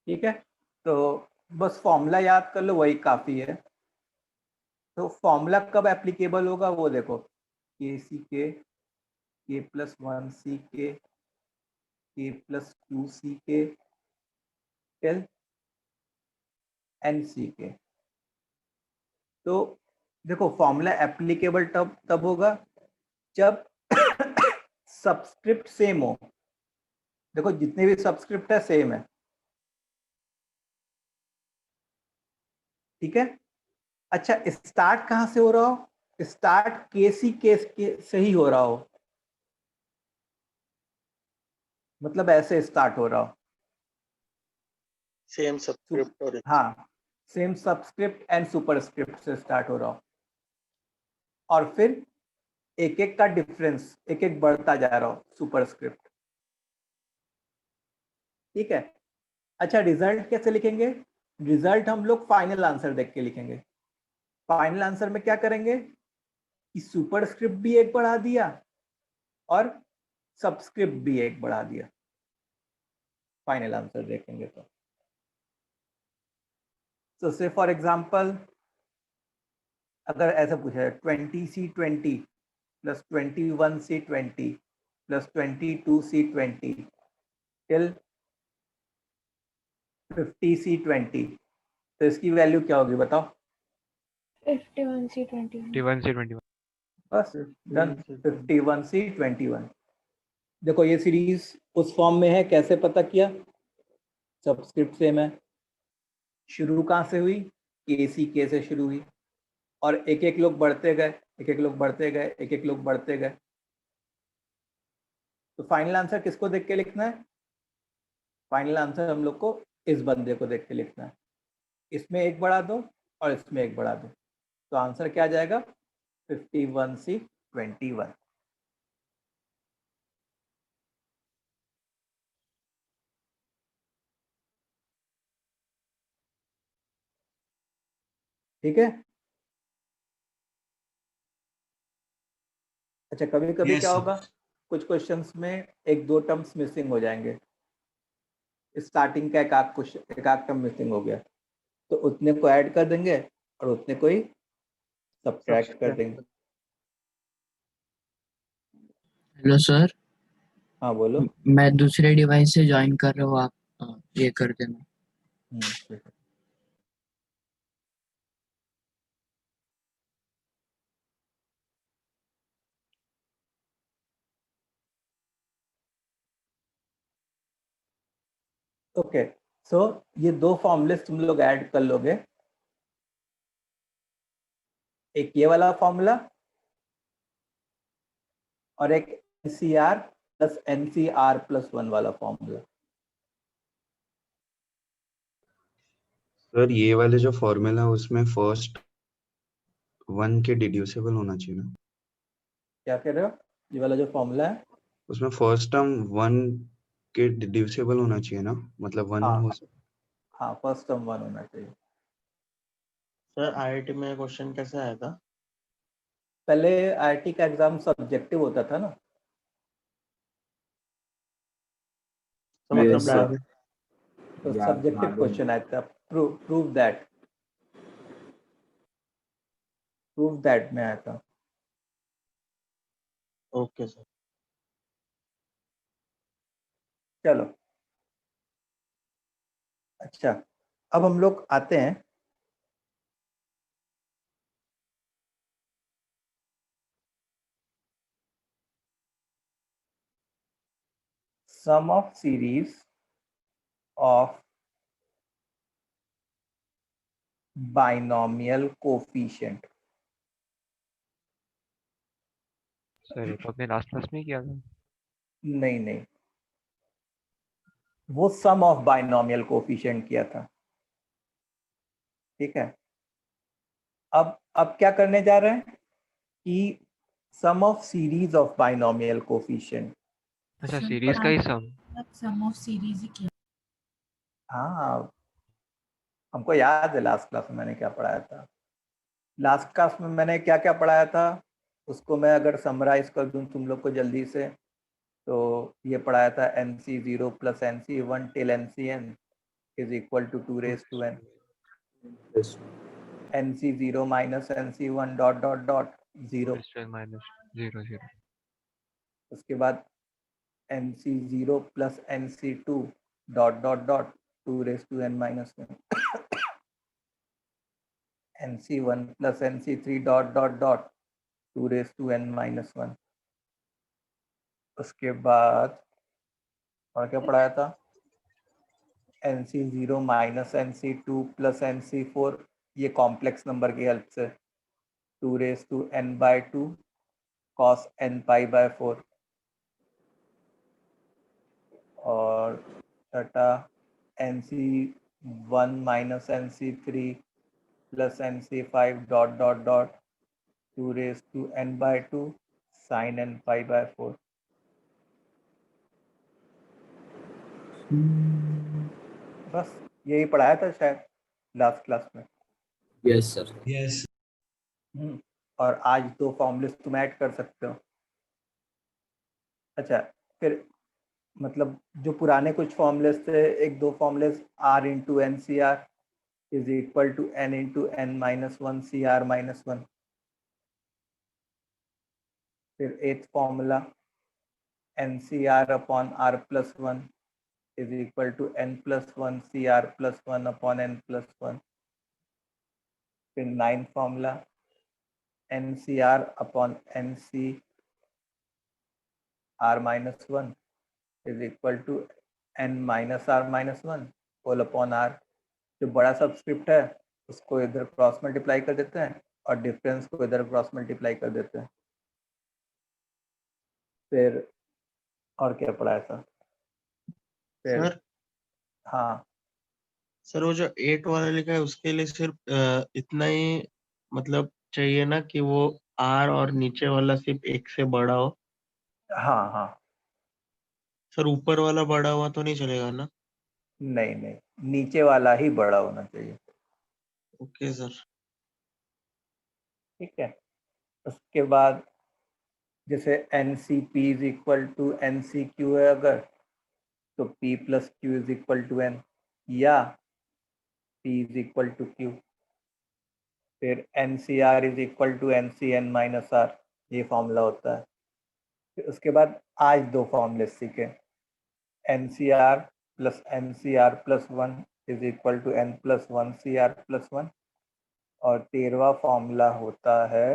ठीक है, तो बस फॉर्मूला याद कर लो, वही काफ़ी है। तो फॉर्मूला कब एप्लीकेबल होगा वो देखो, के सी के, k+1 सी के, k+2 सी के, टिल n सी के। तो देखो फॉर्मूला एप्लीकेबल तब होगा जब सब्सक्रिप्ट सेम हो। देखो जितने भी सब्सक्रिप्ट है सेम है, ठीक है। अच्छा स्टार्ट कहाँ से हो रहा हो? स्टार्ट केसी केस के से ही हो रहा हो, मतलब ऐसे स्टार्ट हो रहा हो, सेम सब्सक्रिप्ट और हाँ सेम सब्सक्रिप्ट एंड सुपरस्क्रिप्ट से स्टार्ट हो रहा हो, और फिर एक एक का डिफरेंस एक एक बढ़ता जा रहा हो सुपरस्क्रिप्ट, ठीक है। अच्छा रिजल्ट कैसे लिखेंगे? रिजल्ट हम लोग फाइनल आंसर देख के लिखेंगे। फाइनल आंसर में क्या करेंगे कि सुपरस्क्रिप्ट भी एक बढ़ा दिया और सबस्क्रिप्ट भी एक बढ़ा दिया, फाइनल आंसर देखेंगे तो। So say for example, अगर ऐसा पूछा है 20C20 plus 21C20 plus 22C20 till 50C20, तो इसकी वैल्यू क्या होगी बताओ? 51C21। 51 बस डन, 51C21। देखो ये सीरीज उस फॉर्म में है, कैसे पता किया? सब्सक्रिप्ट सेम है, शुरू कहाँ से हुई? के से शुरू हुई, और एक एक लोग बढ़ते गए, एक एक लोग बढ़ते गए, एक एक लोग बढ़ते गए। तो फाइनल आंसर किसको देख के लिखना है? फाइनल आंसर हम लोग को इस बंदे को देख के लिखना है, इसमें एक बढ़ा दो और इसमें एक बढ़ा दो, तो आंसर क्या आ जाएगा? 51C21। ठीक है। अच्छा कभी कभी क्या होगा, कुछ क्वेश्चंस में एक दो टर्म्स मिसिंग हो जाएंगे, स्टार्टिंग का एक आध क्वेश्चन, एक आध टर्म मिसिंग हो गया, तो उतने को ऐड कर देंगे और उतने को ही सब्ट्रैक्ट कर देंगे। हेलो सर, हाँ बोलो। मैं दूसरे डिवाइस से ज्वाइन कर रहा हूँ, आप ये कर देना। ठीक है। ओके सो ये दो फॉर्मूले तुम लोग ऐड कर लोगे, एक ये वाला फॉर्मूला और एक NCR प्लस NCR+1 वाला फॉर्मूला। सर ये वाले जो फॉर्मूला उसमें फर्स्ट 1 के डिड्यूसेबल होना चाहिए ना? क्या कह रहे हो? ये वाला जो फॉर्मूला है उसमें फर्स्ट टर्म 1 के डिड्यूसेबल होना चाहिए ना, मतलब 1 हाँ हो सकता। हाँ फर्स्ट टर्म 1 होना चाहिए। सर IIT में क्वेश्चन कैसे आया था? पहले IIT का एग्जाम सब्जेक्टिव होता था ना, तो मतलब Yes, sir. डायरेक्ट तो याद सब्जेक्टिव मालूम क्वेश्चन आया था, प्रूव दैट में आया था। Okay sir. चलो अच्छा, अब हम लोग आते हैं sum of series of binomial coefficient. Sir ये तो अपने लास्ट क्लास में ही किया था। नहीं वो सम ऑफ बाइनोमियल कोफिशिएंट किया था। ठीक है, अब क्या करने जा रहे हैं कि sum of series of binomial coefficient. अच्छा, सीरीज का ही सम। सम ऑफ सीरीज ही किया। हाँ, हमको याद है लास्ट क्लास में मैंने क्या पढ़ाया था। लास्ट क्लास में मैंने क्या क्या पढ़ाया था उसको मैं अगर समराइज कर दूं तुम लोग को जल्दी से, तो ये पढ़ाया था NC0 plus NC1 till NCN is equal to 2 raise to n, NC0 minus NC1 dot dot dot 0, minus 0 0। उसके बाद NC0 plus NC2 dot dot dot 2 raise to n minus 1, NC1 plus NC3 dot dot dot 2 raise to n minus 1। उसके बाद और क्या पढ़ाया था, NC0 minus NC2 plus NC4, ये complex number की हेल्प से 2 raise to n/2 cos n pi by 4। और छठा NC1 minus NC3 plus NC5 dot dot dot 2 raise to n/2 sin n pi by 4। बस यही पढ़ाया था शायद लास्ट क्लास में। Yes sir. यस। और आज 2 फॉर्मूलेस तुम ऐड कर सकते हो। अच्छा, फिर मतलब जो पुराने कुछ फॉर्मूलेस थे, 1-2 formulas r into N C R is equal to n into n minus 1 C R minus 1। फिर 8th formula NCR upon r plus 1 is equal to n plus 1 C are plus 1 upon n plus 1। फिर 9th formula NCR upon NC r minus 1 is equal to n minus r minus 1 whole upon r। जो बड़ा subscript है उसको इधर cross multiply कर देते हैं और डिफरेंस को इधर क्रॉस मल्टीप्लाई कर देते हैं। फिर और क्या पढ़ाया था फिर? सर हाँ सर, वो जो 8 वाला लिखा है उसके लिए सिर्फ इतना ही मतलब चाहिए ना कि वो R और नीचे वाला सिर्फ 1 से बड़ा हो। हाँ हाँ, सर ऊपर वाला बड़ा हुआ तो नहीं चलेगा ना? नहीं नहीं, नीचे वाला ही बड़ा होना चाहिए। Okay sir. ठीक है, उसके बाद जैसे NCP is equal to NCQ है अगर, तो P plus Q is equal to N या P is equal to Q। फिर NCR is equal to NCN minus R, ये फॉर्मूला होता है। फिर उसके बाद आज 2 फॉर्मूले सीखे, NCR plus NCR plus 1 is equal to N plus 1 CR plus 1। और 13वां फॉर्मूला होता है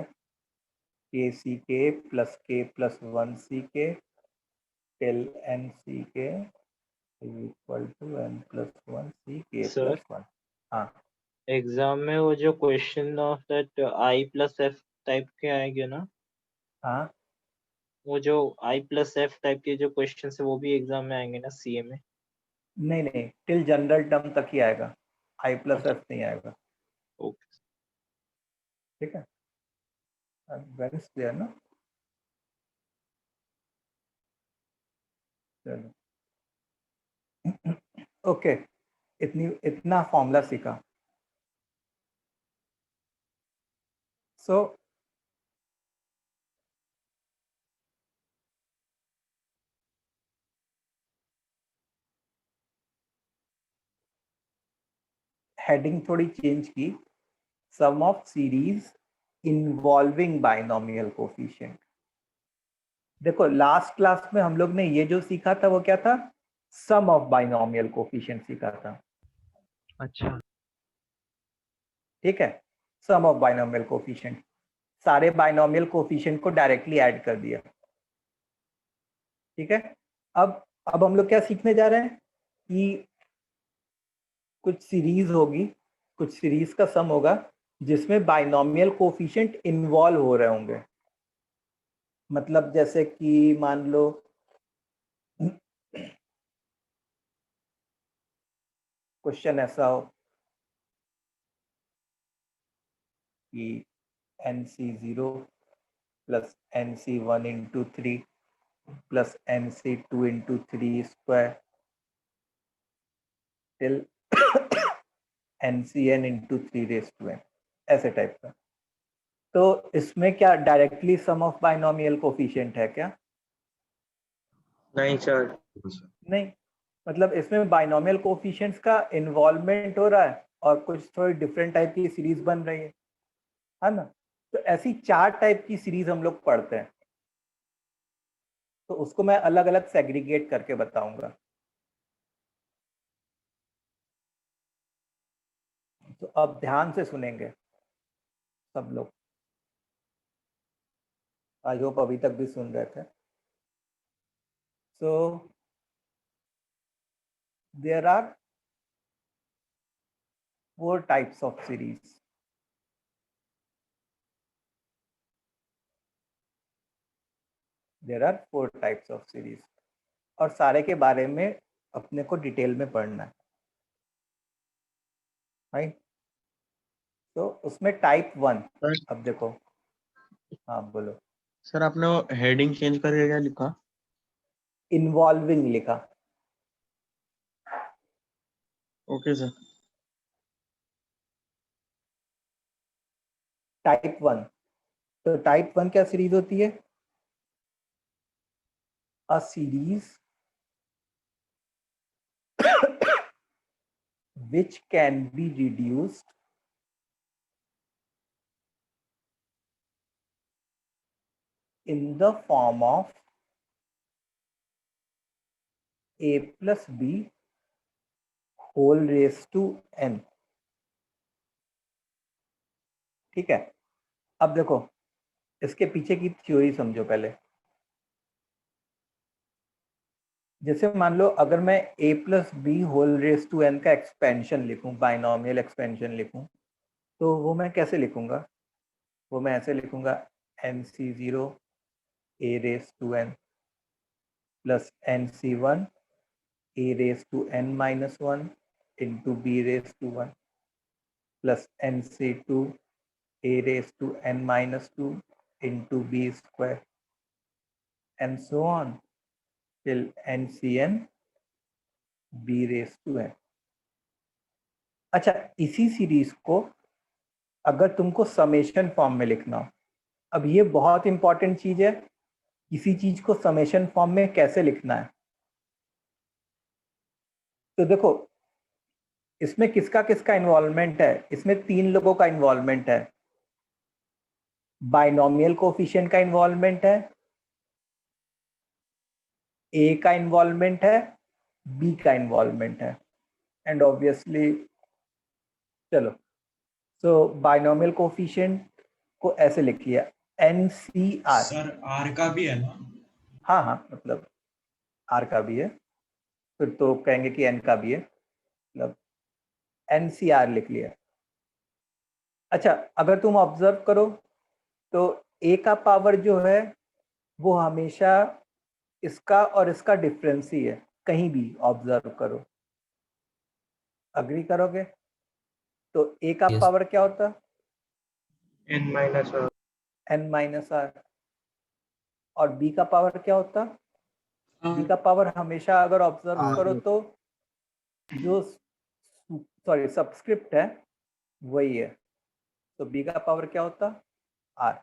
KCK plus K plus 1 CK till NCK is equal to N plus 1 CK sir plus 1। हाँ, एग्जाम में वो जो question of that I plus F type के आएंगे ना, हाँ वो जो I प्लस F टाइप के जो क्वेश्चन है वो भी एग्जाम में आएंगे ना CA में? नहीं नहीं, टिल जनरल टर्म तक ही आएगा, I प्लस F नहीं आएगा। ओके। ठीक है, वेरी क्लियर ना? चलो ओके, इतना फॉर्मूला सीखा। सो हेडिंग थोड़ी चेंज की, sum of series involving binomial coefficient. देखो लास्ट क्लास में हम लोग ने ये जो सीखा था वो क्या था, सम ऑफ बाइनोमियल कोफिशिएंट सीखा था। अच्छा, ठीक है, सम ऑफ बाइनोमियल कोफिशिएंट, सारे बाइनोमियल कोफिशिएंट को डायरेक्टली ऐड कर दिया। ठीक है, अब हम लोग क्या सीखने जा रहे हैं कि कुछ सीरीज होगी, कुछ सीरीज का सम होगा जिसमें बाइनोमियल कोफिशिएंट इन्वॉल्व हो रहे होंगे। मतलब जैसे कि मान लो क्वेश्चन ऐसा हो कि NC0 plus NC1 into 3 plus NC2 into 3 square till NCN into 3 ऐसे टाइप का। तो इसमें क्या directly sum of binomial coefficient है क्या? नहीं सर। नहीं, मतलब इसमें बाइनोमियल कोफिशिएंट्स का इन्वॉल्वमेंट हो रहा है और कुछ थोड़ी डिफरेंट टाइप की सीरीज बन रही है ना? तो ऐसी 4 टाइप की सीरीज हम लोग पढ़ते हैं, तो उसको मैं अलग अलग सेग्रीगेट करके बताऊंगा। तो अब ध्यान से सुनेंगे सब लोग, आई होप अभी तक भी सुन रहे थे। So there are 4 types of series. There are 4 types of series और सारे के बारे में अपने को डिटेल में पढ़ना है, राइट? तो उसमें टाइप 1, अब देखो, हाँ बोलो। सर आपने वो हेडिंग चेंज करके क्या लिखा? इन्वॉल्विंग लिखा। Okay sir. टाइप 1, तो टाइप 1 क्या सीरीज होती है? A series which can be reduced in the form of a plus b whole raised to n। ठीक है, अब देखो इसके पीछे की थ्योरी समझो पहले। जैसे मान लो अगर मैं a plus b whole raised to n का एक्सपेंशन लिखूं, बाइनोमियल एक्सपेंशन लिखूं, तो वो मैं कैसे लिखूंगा? वो मैं ऐसे लिखूंगा NC0 a raised to n plus NC1 a raised to n minus 1 into b raised to 1 plus NC2 a raised to n minus 2 into b square and so on till NCN b raised to n। अच्छा, इसी series को अगर तुमको summation form में लिखना हो, अब ये बहुत इंपॉर्टेंट चीज है, किसी चीज को समेशन फॉर्म में कैसे लिखना है। तो देखो इसमें किसका किसका इन्वॉल्वमेंट है? इसमें 3 लोगों का इन्वॉल्वमेंट है। बाइनोमियल कोफिशिएंट का इन्वॉल्वमेंट है, ए का इन्वॉल्वमेंट है, बी का इन्वॉल्वमेंट है, एंड ऑब्वियसली चलो, सो बाइनोमियल कोफिशिएंट को ऐसे लिख लिया NCR। सर आर का भी है ना? हाँ हाँ, मतलब आर का भी है, फिर तो कहेंगे कि एन का भी है, मतलब NCR लिख लिया। अच्छा, अगर तुम ऑब्जर्व करो तो ए का पावर जो है वो हमेशा इसका और इसका डिफरेंस ही है, कहीं भी ऑब्जर्व करो, अग्री करोगे? तो ए का पावर क्या होता? n minus r। n minus R. और बी का पावर क्या होता? बी का पावर हमेशा अगर ऑब्जर्व करो तो जो सॉरी सबस्क्रिप्ट है वही है, तो बी का पावर क्या होता? आर।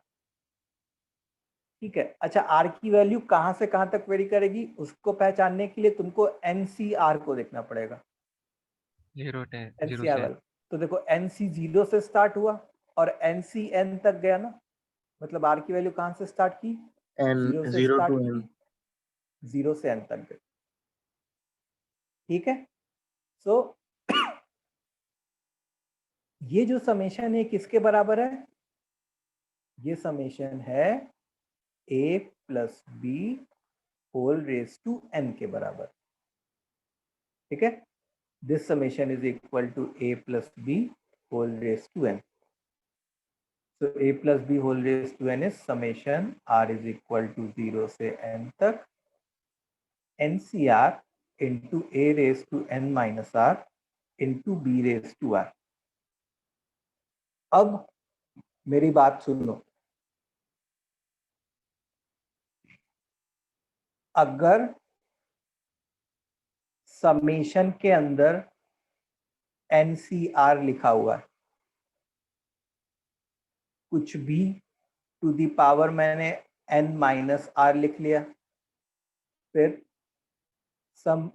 ठीक है, अच्छा आर की वैल्यू कहाँ से कहाँ तक वेरी करेगी, उसको पहचानने के लिए तुमको NCR को देखना पड़ेगा। 0 से NCR तो देखो NC 0 से स्टार्ट हुआ और NCN तक गया ना, मतलब आर की वैल्यू कहाँ से स्टार्ट की? N 0 से 0 स्टार्ट to n। की, 0 से n तक गई। ठीक है, सो ये जो समेशन है किसके बराबर है? ये समेशन है a plus B whole raise to n के बराबर। ठीक है, this summation is equal to a plus b whole raised to n। So a plus b whole raised to n is summation r is equal to 0 से n तक NCR into a raised to n minus r into B raise to R. अब मेरी बात सुनो, अगर summation के अंदर NCR लिखा हुआ है, कुछ भी टू दी पावर मैंने n-r लिख लिया, फिर some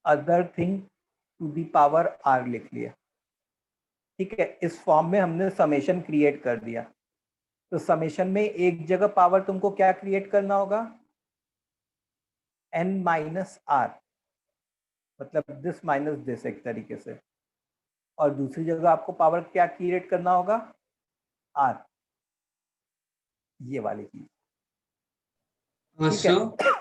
other thing to the power r लिख लिया, ठीक है। इस फॉर्म में हमने समेशन क्रिएट कर दिया। तो समेशन में एक जगह पावर तुमको क्या क्रिएट करना होगा, n-r, मतलब दिस माइनस दिस एक तरीके से, और दूसरी जगह आपको पावर क्या क्रिएट करना होगा, r, ये वाली चीज, ठीक है।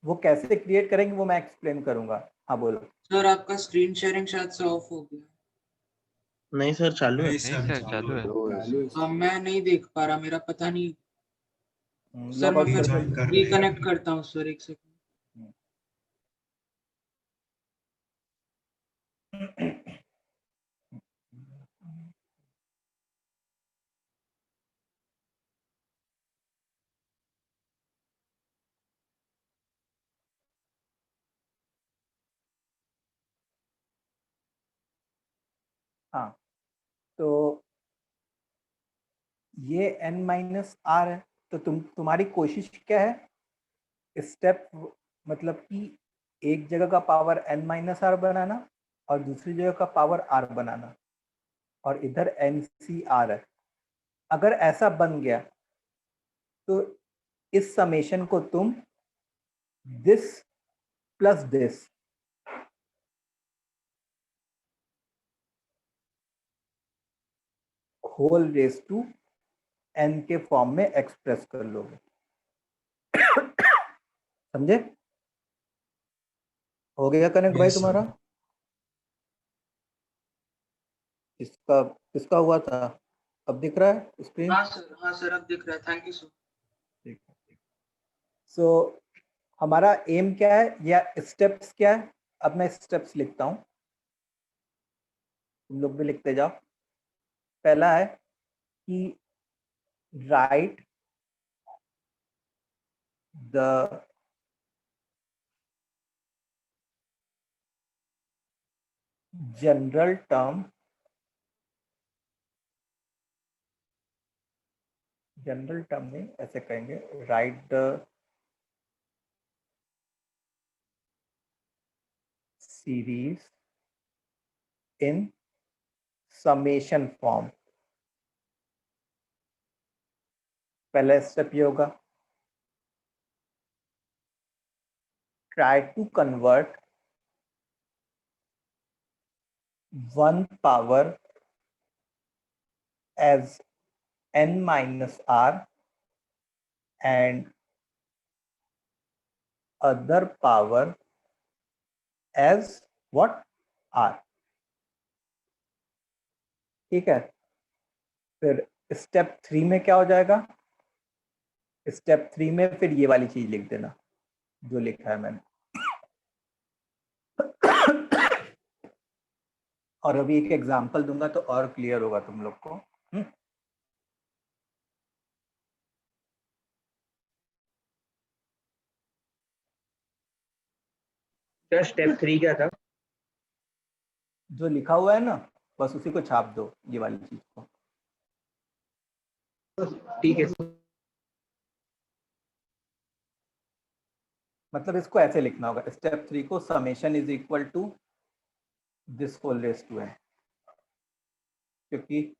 वो कैसे क्रिएट करेंगे वो मैं एक्सप्लेन करूंगा। हाँ बोलो सर, आपका स्क्रीन शेयरिंग शायद से ऑफ हो गया। नहीं सर, चालू है। नहीं नहीं सर, चालू है। हाँ, मैं नहीं देख पा रहा, मेरा पता नहीं सर। लॉग मैं आउट फिर ज्वाइन कर रहे हैं। रिकनेक्ट करता हूँ सर, एक सेकंड। हाँ, तो ये n-r है, तो तुम्हारी कोशिश क्या है, स्टेप मतलब कि एक जगह का पावर n-r बनाना और दूसरी जगह का पावर r बनाना, और इधर NCR है। अगर ऐसा बन गया तो इस समेशन को तुम this plus this whole raise to n के फॉर्म में एक्सप्रेस कर लोगे। समझे? हो गया कनेक्ट भाई Yes, sir. तुम्हारा? इसका किसका हुआ था, अब दिख रहा है स्क्रीन? हाँ सर, अब दिख रहा है। Thank you sir. ठीक है। सो हमारा एम क्या है या स्टेप्स क्या है? अब मैं स्टेप्स लिखता हूं, तुम लोग भी लिखते जाओ। पहला है कि write the general term, general term नहीं ऐसे कहेंगे, write the series in summation form. पहला स्टेप ये होगा, try to convert one power as n-r and other power as what, r, ठीक है। फिर स्टेप 3 में क्या हो जाएगा, स्टेप 3 में फिर ये वाली चीज लिख देना जो लिखा है मैंने। और अभी एक एग्जांपल दूंगा तो और क्लियर होगा तुम लोग को। स्टेप 3 क्या था? जो लिखा हुआ है ना बस उसी को छाप दो, ये वाली चीज को। ठीक है। मतलब इसको ऐसे लिखना होगा, स्टेप 3 को summation is equal to this whole raise to n, क्योंकि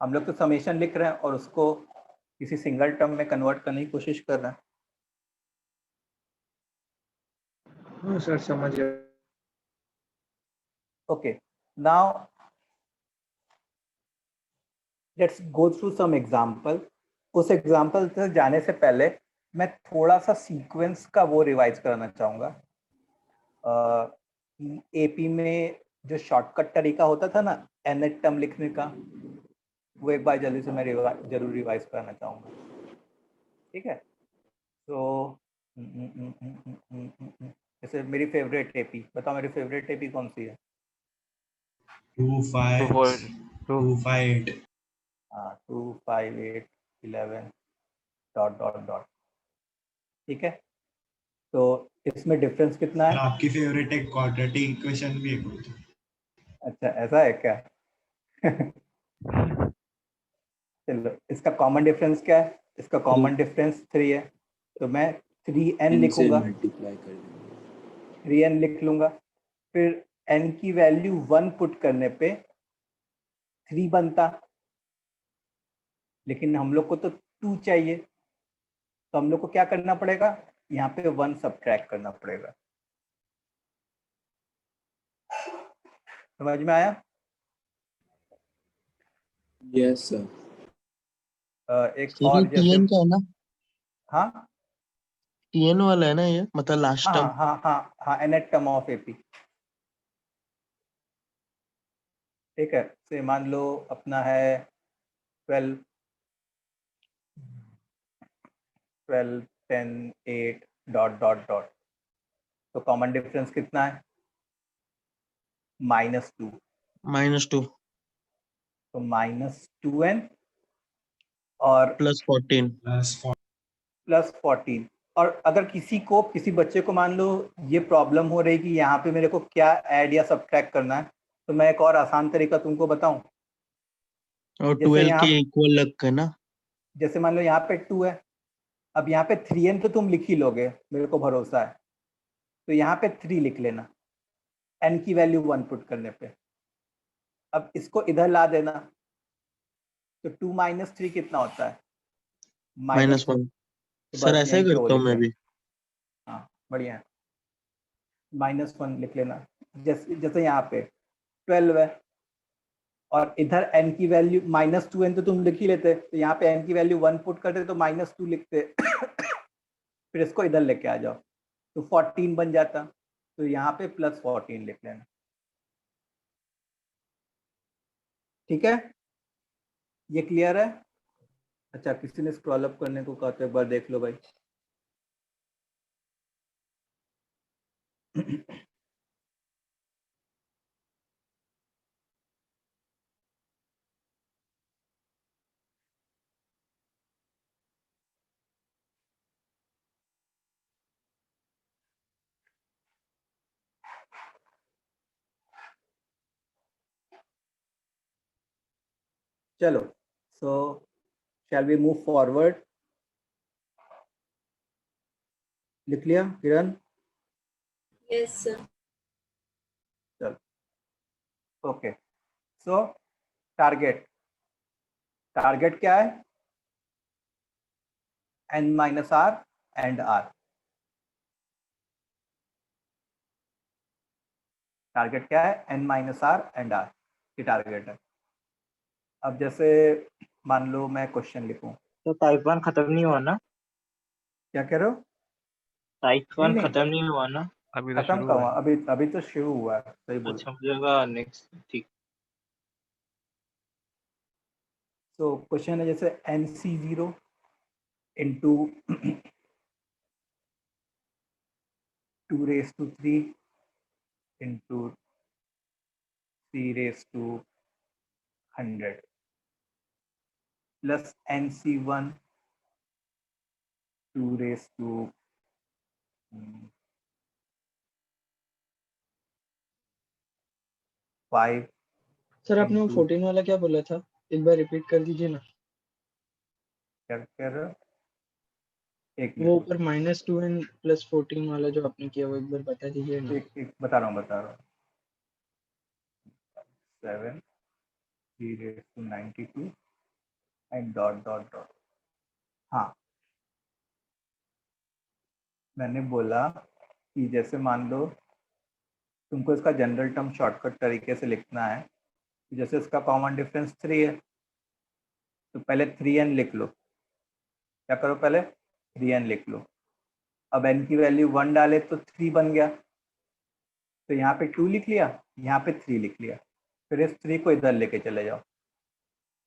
हम लोग तो समेशन लिख रहे हैं और उसको किसी सिंगल टर्म में कन्वर्ट करने की कोशिश कर रहे हैं। हाँ सर, समझ गया। Okay, now let's go through some example. उस एग्जांपल तक जाने से पहले मैं थोड़ा सा सीक्वेंस का वो रिवाइज करना चाहूँगा। एपी में जो शॉर्टकट तरीका होता था ना nth टर्म लिखने का, वो एक बार जल्दी से मैं जरूर रिवाइज करना चाहूँगा, ठीक है। तो जैसे मेरी फेवरेट एपी, बताओ मेरी फेवरेट एपी कौन सी है? 258 हाँ 2 5 8 11 डॉट डॉट डॉट। ठीक है, तो इसमें डिफरेंस कितना सर है? आपकी फेवरेट एक क्वाड्रेटिक इक्वेशन भी है कोई तो। अच्छा ऐसा है क्या? चलो इसका कॉमन डिफरेंस क्या है? इसका कॉमन डिफरेंस 3 है, तो मैं 3n n से लिखूंगा, मल्टीप्लाई कर देंगे। 3n लिख लूंगा। फिर n की वैल्यू 1 पुट करने पे 3 बनता, लेकिन हम लोग को तो 2 चाहिए, तो हम लोग को क्या करना पड़ेगा? यहाँ पे 1 सब्ट्रैक्ट करना पड़ेगा। समझ में आया? Yes sir. एक सर ये और जैसे टीएन का है ना, हाँ टीएन वाला है ना ये, मतलब लास्ट हाँ टर्म। हाँ हाँ हाँ एनेट टर्म ऑफ एपी। ठीक है, से मान लो अपना है 12 12 10 8 डॉट डॉट डॉट, तो कॉमन डिफरेंस कितना है? -2, -2 तो -2n और +14। प्लस 14। और अगर किसी बच्चे को मान लो ये प्रॉब्लम हो रही कि यहाँ पे मेरे को क्या ऐड या सब्ट्रैक्ट करना है, तो मैं एक और आसान तरीका तुमको बताऊं। और जैसे 12 यहाँ के इक्वल लग के ना। जैसे मान लो यहाँ पे 2 है, अब यहाँ पे 3n तो तुम लिख ही लोगे, मेरे को भरोसा है, तो यहाँ पे 3 लिख लेना n की वैल्यू 1 पुट करने पे। अब इसको इधर ला देना, तो 2 - 3 कितना होता है? -1। -1। तो सर बस ऐसा ही यहीं पे वो करता हूँ लिख मैं लेना। भी। हाँ बढ़िया है, -1 लिख लेना। जैसे जैसे यहाँ पे 12 है और इधर n की वैल्यू -2n तो तुम लिख ही लेते, तो यहाँ पे n की वैल्यू 1 पुट करते तो -2 लिखते। फिर इसको इधर लेके आ जाओ तो 14 बन जाता, तो यहाँ पे +14 लिख लेना। ठीक है, ये क्लियर है? अच्छा किसी ने स्क्रॉल अप करने को कहा, तो एक बार देख लो भाई। चलो, so shall we move forward? लिख लिया किरण? Yes sir. चलो ओके, सो टारगेट क्या है? n - r and r। Target क्या है? n - r एंड r की टारगेट है। अब जैसे मान लो मैं क्वेश्चन लिखूं, तो टाइप 1 खत्म नहीं हुआ ना? क्या कह रहे हो? टाइप नहीं 1 नहीं, खत्म नहीं हुआ ना? अभी तो खत्म शुरू का हुआ हुआ, है। अभी तो शुरू हुआ है, सही बोल। अच्छा मुझे लगा नेक्स्ट। ठीक। तो क्वेश्चन है जैसे NC0 into 2⁻³ into 3⁻100 plus NC1 2⁻5 sir आपने वो इंटू 14 वाला क्या बोला था, एक बार रिपीट कर दीजिए ना। क्या कह रहे हो? एक वो मिनट, ऊपर -2n +14 वाला जो आपने किया, वो एक बार बता दीजिए ना। एक बता रहा हूँ 7 3⁻92 एंड डॉट डॉट डॉट। हाँ, मैंने बोला कि जैसे मान लो तुमको इसका जनरल टर्म शॉर्टकट तरीके से लिखना है, जैसे इसका कॉमन डिफरेंस 3 है, तो पहले 3n लिख लो। क्या करो, पहले 3n लिख लो। अब n की वैल्यू 1 डाले तो 3 बन गया, तो यहाँ पे 2 लिख लिया, यहाँ पे 3 लिख लिया। फिर इस 3 को इधर लेके चले जाओ,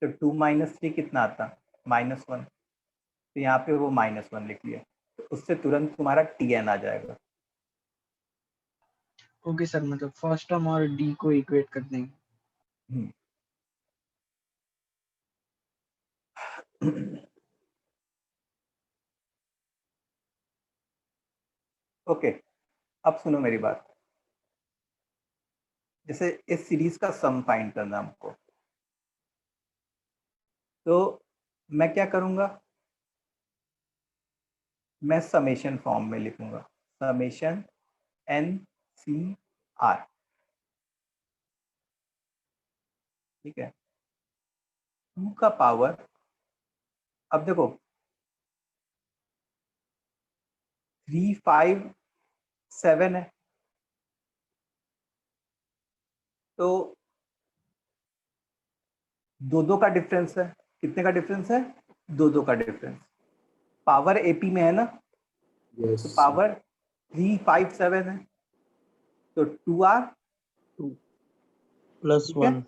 तो 2 - 3 कितना आता? -1। तो यहाँ पे वो -1 लिख लिया, तो उससे तुरंत तुम्हारा Tn आ जाएगा। ओके सर, मतलब फर्स्ट टर्म और डी को इक्वेट कर देंगे। ओके, अब सुनो मेरी बात। जैसे इस सीरीज का सम फाइंड करना हमको, तो मैं क्या करूंगा, मैं समेशन फॉर्म में लिखूंगा, समेशन एन सी आर, ठीक है। 2 का पावर, अब देखो 3 5 7 है, तो 2 का डिफरेंस है। कितने का डिफरेंस है? 2 का डिफरेंस। पावर एपी में है ना, यस तो पावर 3 5 7 है, तो 2R प्लस ठीक है, 1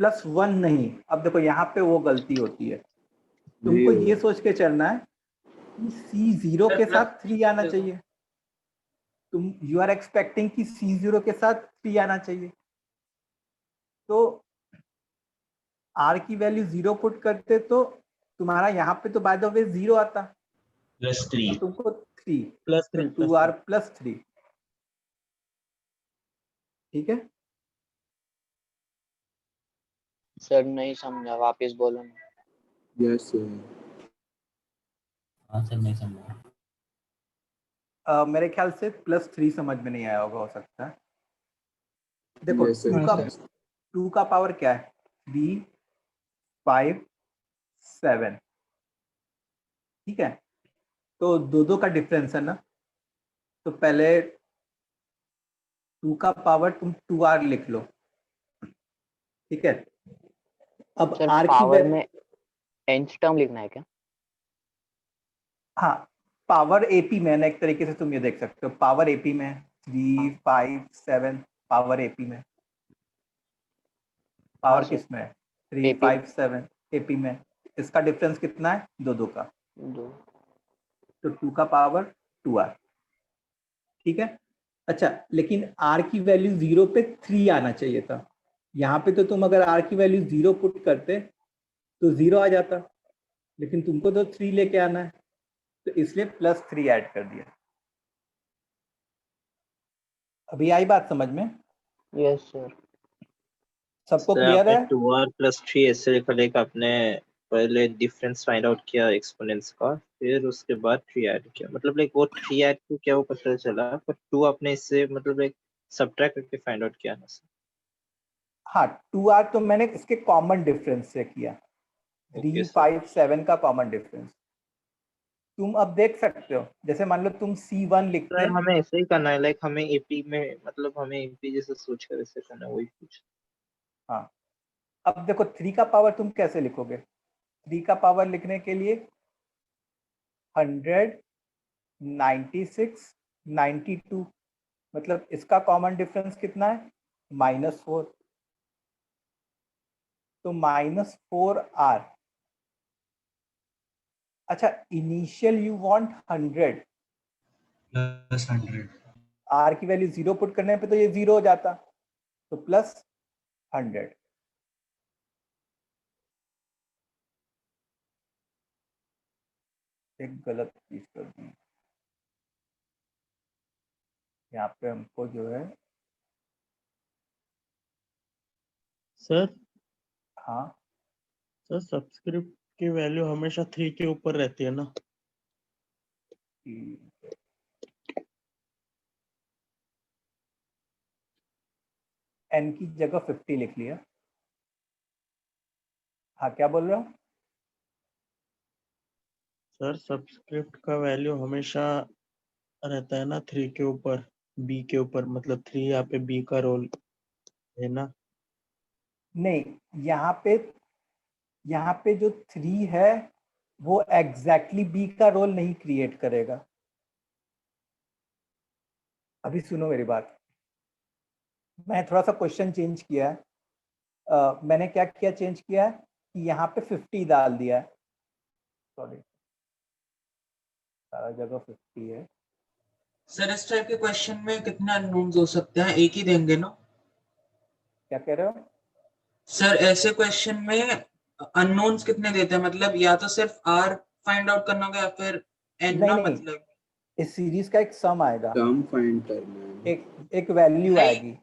प्लस 1 नहीं। अब देखो यहाँ पे वो गलती होती है, तुमको ये सोच के चलना है कि C0 के साथ 3 आना चाहिए। तुम यू आर एक्सपेक्टिंग कि C0 के साथ 3 आना चाहिए, तो R की वैल्यू 0 पुट करते तो तुम्हारा यहाँ पे तो बाय द वे 0 आता, +3 और तुमको 3 +3 तो 2R प्लस 3, ठीक है। सर नहीं समझा, वापस बोलो ना। यस हाँ सर नहीं समझा। मेरे ख्याल से +3 समझ में नहीं आया होगा, हो सकता है। देखो यस 2 का पावर क्या है? 3 5 7, ठीक है। तो 2 का डिफरेंस है ना, तो पहले 2 का पावर तुम 2R लिख लो, ठीक है। अब सर R की पावर में nth टर्म लिखना है क्या? हाँ, पावर एपी में है ना, एक तरीके से तुम ये देख सकते हो, पावर एपी में 3 5 7, पावर एपी में, पावर सर किस में है? 3 AP 5 7 एपी में। इसका डिफरेंस कितना है? 2 का, 2। तो 2 का पावर 2R, ठीक है। अच्छा, लेकिन R की वैल्यू 0 पे 3 आना चाहिए था। यहाँ पे तो तुम अगर R की वैल्यू 0 पुट करते तो 0 आ जाता, लेकिन तुमको तो 3 लेके आना है, तो इसलिए +3 ऐड कर दिया। अभी आई बात समझ में? Yes sir. सबको सर क्लियर आपने है? 2R + 3 ऐसे लिखा, लेकिन आपने पहले डिफरेंस फाइंड आउट किया एक्सपोनेंट्स का, फिर उसके बाद 3 ऐड किया। मतलब लाइक वो 3 ऐड को क्या वो पता चला, पर 2 आपने इससे मतलब लाइक सब्ट्रैक्ट करके फाइंड आउट किया ना सर? हाँ, 2R तो मैंने इसके कॉमन डिफरेंस से किया, 3 5 7 का कॉमन डिफरेंस। तुम अब देख सकते हो, जैसे मान लो तुम C1 लिखते, सर हमें ऐसे ही करना है, लाइक हमें एपी में मतलब हमें एपी जैसे सोच कर ऐसे करना है, वही कुछ। हाँ। अब देखो 3 का पावर तुम कैसे लिखोगे? 3 का पावर लिखने के लिए 100 96 92, मतलब इसका कॉमन डिफरेंस कितना है? -4, तो -4R। अच्छा, इनिशियल यू वांट 100, +100 R की वैल्यू 0 पुट करने पे तो ये 0 हो जाता, तो +100। एक गलत चीज कर दी यहाँ पे हमको, जो है सर हाँ सर सब्सक्रिप्ट की वैल्यू हमेशा 3 के ऊपर रहती है ना? n की जगह 50 लिख लिया। हाँ, क्या बोल रहे हो? सर सब्सक्रिप्ट का वैल्यू हमेशा रहता है ना 3 के ऊपर, b के ऊपर, मतलब 3 यहाँ पे b का रोल है ना? नहीं, यहाँ पे जो 3 है वो एग्जैक्टली b का रोल नहीं क्रिएट करेगा। अभी सुनो मेरी बात, मैं थोड़ा सा क्वेश्चन चेंज किया है। मैंने क्या किया, चेंज किया है कि यहाँ पे 50 डाल दिया है, सॉरी सारा जगह 50 है। सर इस टाइप के क्वेश्चन में कितने अननोन्स हो सकते हैं? एक ही देंगे ना? क्या कह रहे हो? सर ऐसे क्वेश्चन में अननोन्स कितने देते हैं, मतलब या तो सिर्फ आर फाइंड आउट करना होगा या फिर एन नहीं ना, नहीं, मतलब इस सीरीज का एक सम आएगा, सम फाइंड करना है। एक वैल्यू नहीं, आएगी।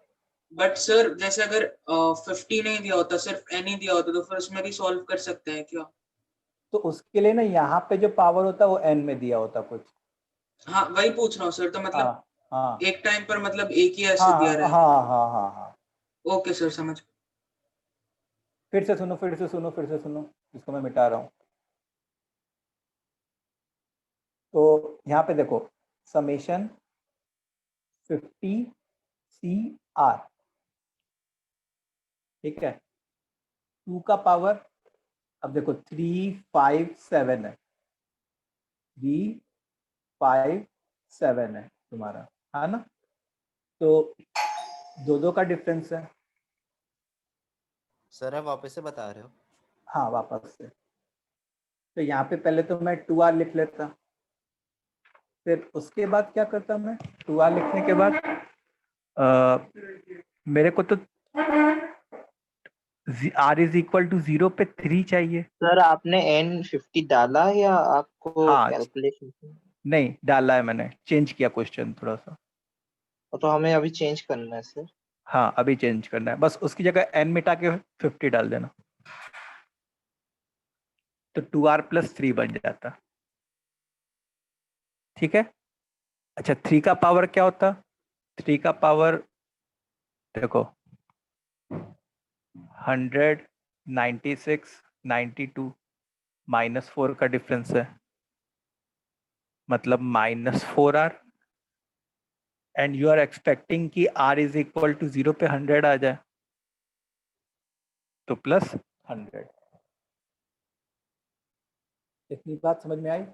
बट सर जैसे अगर 50 नहीं दिया होता, सिर्फ एन ही दिया होता, तो फिर उसमें भी सॉल्व कर सकते हैं क्या? तो उसके लिए ना यहाँ पे जो पावर होता है वो n में दिया होता कुछ। हाँ वही पूछ रहा हूँ सर, तो मतलब हाँ हाँ एक टाइम पर मतलब एक ही ऐसे हाँ दिया हाँ रहेगा। हाँ हाँ हाँ हाँ। ओके सर, समझ। फिर से सुनो, इसको मैं मिटा रहा हूँ। तो यहाँ पे देखो, समेशन 50 CR, ठीक है, 2 का पावर, अब देखो 357 है, 357 है तुम्हारा, है ना? तो दो का डिफरेंस है। सर आप वापस से बता रहे हो? हाँ वापस से। तो यहाँ पे पहले तो मैं 2R लिख लेता, फिर उसके बाद क्या करता मैं, 2R लिखने के बाद मेरे को तो R इज इक्वल टू 0 पे 3 चाहिए। सर आपने n50 डाला या आपको हाँ कैलकुलेशन? नहीं डाला है मैंने, चेंज किया क्वेश्चन थोड़ा सा। तो हमें अभी चेंज करना है सर। हाँ अभी चेंज करना है, बस उसकी जगह n मिटा के 50 डाल देना, तो 2R + 3 बन जाता। ठीक है। अच्छा 3 का पावर क्या होता? 3 का पावर देखो 100, 96, 92 -4 का डिफरेंस है, मतलब -4R, and you are expecting कि R इज इक्वल टू 0 पे 100 आ जाए, तो +100। इतनी बात समझ में आई?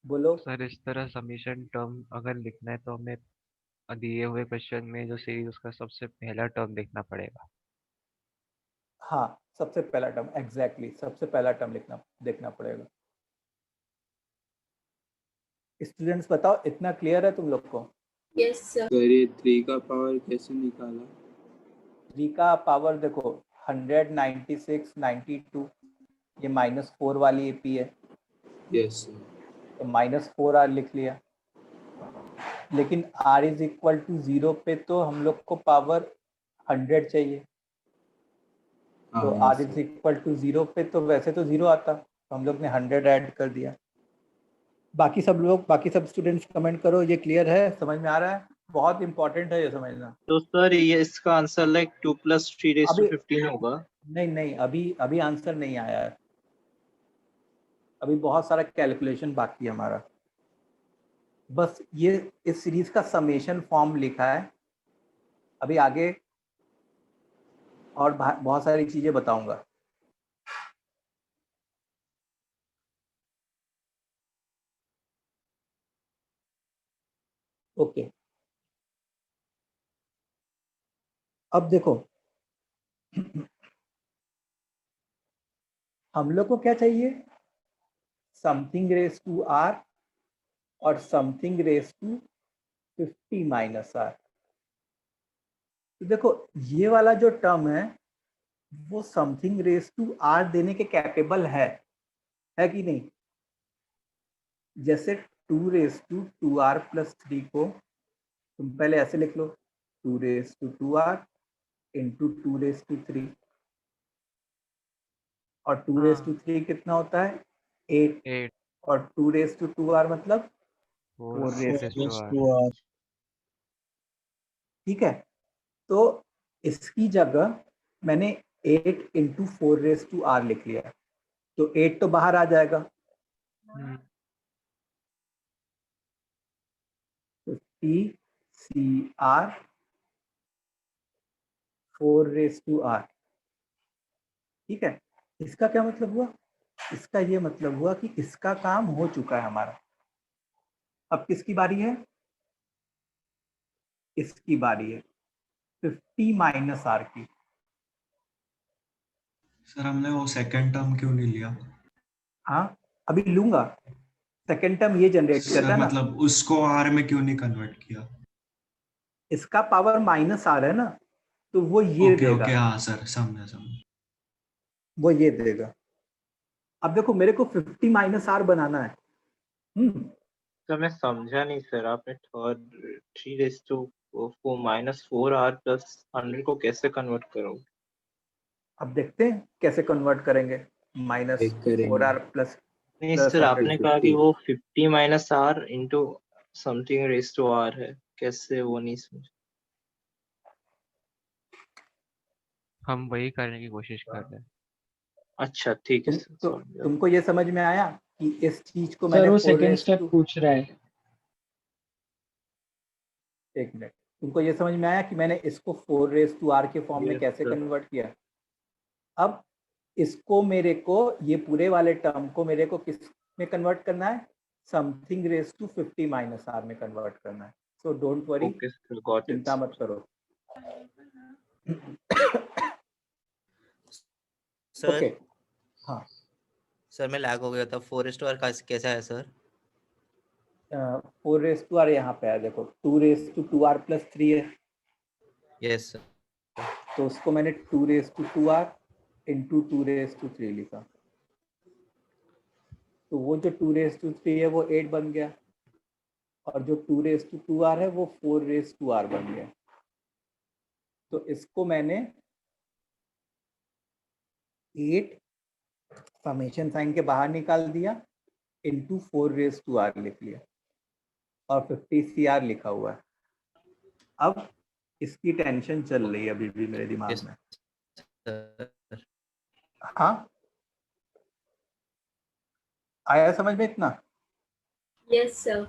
बोलो। सर इस तरह समीशन टर्म अगर लिखना है तो हमें दिए हुए क्वेश्चन में जो सीरीज उसका सबसे पहला टर्म देखना पड़ेगा। हाँ सबसे पहला टर्म, एग्जैक्टली सबसे पहला टर्म देखना पड़ेगा। स्टूडेंट्स बताओ, इतना क्लियर है तुम लोग को? Yes sir. सर ये 3 का पावर कैसे निकाला? 3 का पावर देखो 100, 96, 92, ये -4 वाली AP है, यस सर। तो -4R लिख लिया, लेकिन R इज इक्वल टू 0 पे तो हम लोग को पावर 100 चाहिए, तो हाँ R इज इक्वल टू 0 पे तो वैसे तो 0 आता, तो हम लोग ने 100 ऐड कर दिया। बाकी सब स्टूडेंट्स कमेंट करो, ये क्लियर है, समझ में आ रहा है? बहुत इंपॉर्टेंट है ये समझना। तो सर ये इसका आंसर लाइक 2 + 3 × 15 होगा? नहीं अभी आंसर नहीं आया है, अभी बहुत सारा कैलकुलेशन बाकी है हमारा। बस ये इस सीरीज का समेशन फॉर्म लिखा है, अभी आगे और बहुत सारी चीजें बताऊंगा। ओके, अब देखो हम लोग को क्या चाहिए, समथिंग रेस टू R और समथिंग रेस टू 50 - R। तो देखो ये वाला जो टर्म है वो समथिंग रेस टू R देने के कैपेबल है कि नहीं? जैसे 2 रेस टू 2R + 3 को तुम पहले ऐसे लिख लो, 2 raise to 2R into 2 raise to 3, और 2 रेस टू 3 कितना होता है? 8, और 2 रेस टू 2R मतलब 4 रेस टू R। ठीक है। तो इसकी जगह मैंने 8 इंटू 4 रेस टू R लिख लिया, तो 8 तो बाहर आ जाएगा, 50 CR 4 रेस टू R। ठीक है, इसका क्या मतलब हुआ? इसका ये मतलब हुआ कि इसका काम हो चुका है हमारा। अब किसकी बारी है? इसकी बारी है 50 - R की। सर हमने वो सेकंड टर्म क्यों नहीं लिया? हाँ अभी लूंगा, सेकंड टर्म ये जनरेट कर रहा सर है ना। मतलब उसको R में क्यों नहीं कन्वर्ट किया? इसका पावर माइनस आर है ना, तो वो ये ओके देगा, ओके, हाँ सर समझा। वो ये देगा। अब देखो मेरे को 50 माइनस आर बनाना है। तो मैं समझा नहीं सर, आपने थर्ड 3 माइनस 4r प्लस 100 को कैसे कन्वर्ट करोगे? अब देखते हैं कैसे कन्वर्ट करेंगे। माइनस एक करेंगे 4r प्लस नहीं प्लस सर, 100। आपने कहा कि वो 50 minus r into something raise to r है, कैसे वो नहीं समझ। हम वही करने की कोशिश कर रहे हैं। अच्छा ठीक है सर, तो समझ गया। तुमको ये समझ में आया कि इस चीज को सर मैंने वो 4 सेकंड रेज स्टेप टू, पूछ रहा है। एक मिनट, तुमको ये समझ में आया कि मैंने इसको 4 रेज टू आर के फॉर्म में Yes, कैसे sir. कन्वर्ट किया। अब इसको मेरे को, ये पूरे वाले टर्म को मेरे को किस में कन्वर्ट करना है, something raise to 50 minus R में कन्वर्ट करना है। So don't worry, Okay, sir, got it. चिंता मत करो। सर ओके हाँ सर मैं लैग हो गया था। 4:r कैसा है सर? 4 रेज टू आर यहाँ पे है, देखो 2 रेज टू 2r प्लस 3 है, यस सर। तो उसको मैंने 2 raise to 2r into 2 raise to 3 लिखा, तो वो जो 2 रेज टू 3 है वो 8 बन गया, और जो 2 रेज टू 2r है वो 4 रेज टू r बन गया। तो इसको मैंने 8 समेशन साइन के बाहर निकाल दिया, इंटू 4 रेज टू r लिख लिया, और 50 CR लिखा हुआ है। अब इसकी टेंशन चल रही है अभी भी मेरे दिमाग में। हाँ आया समझ में इतना? Yes sir.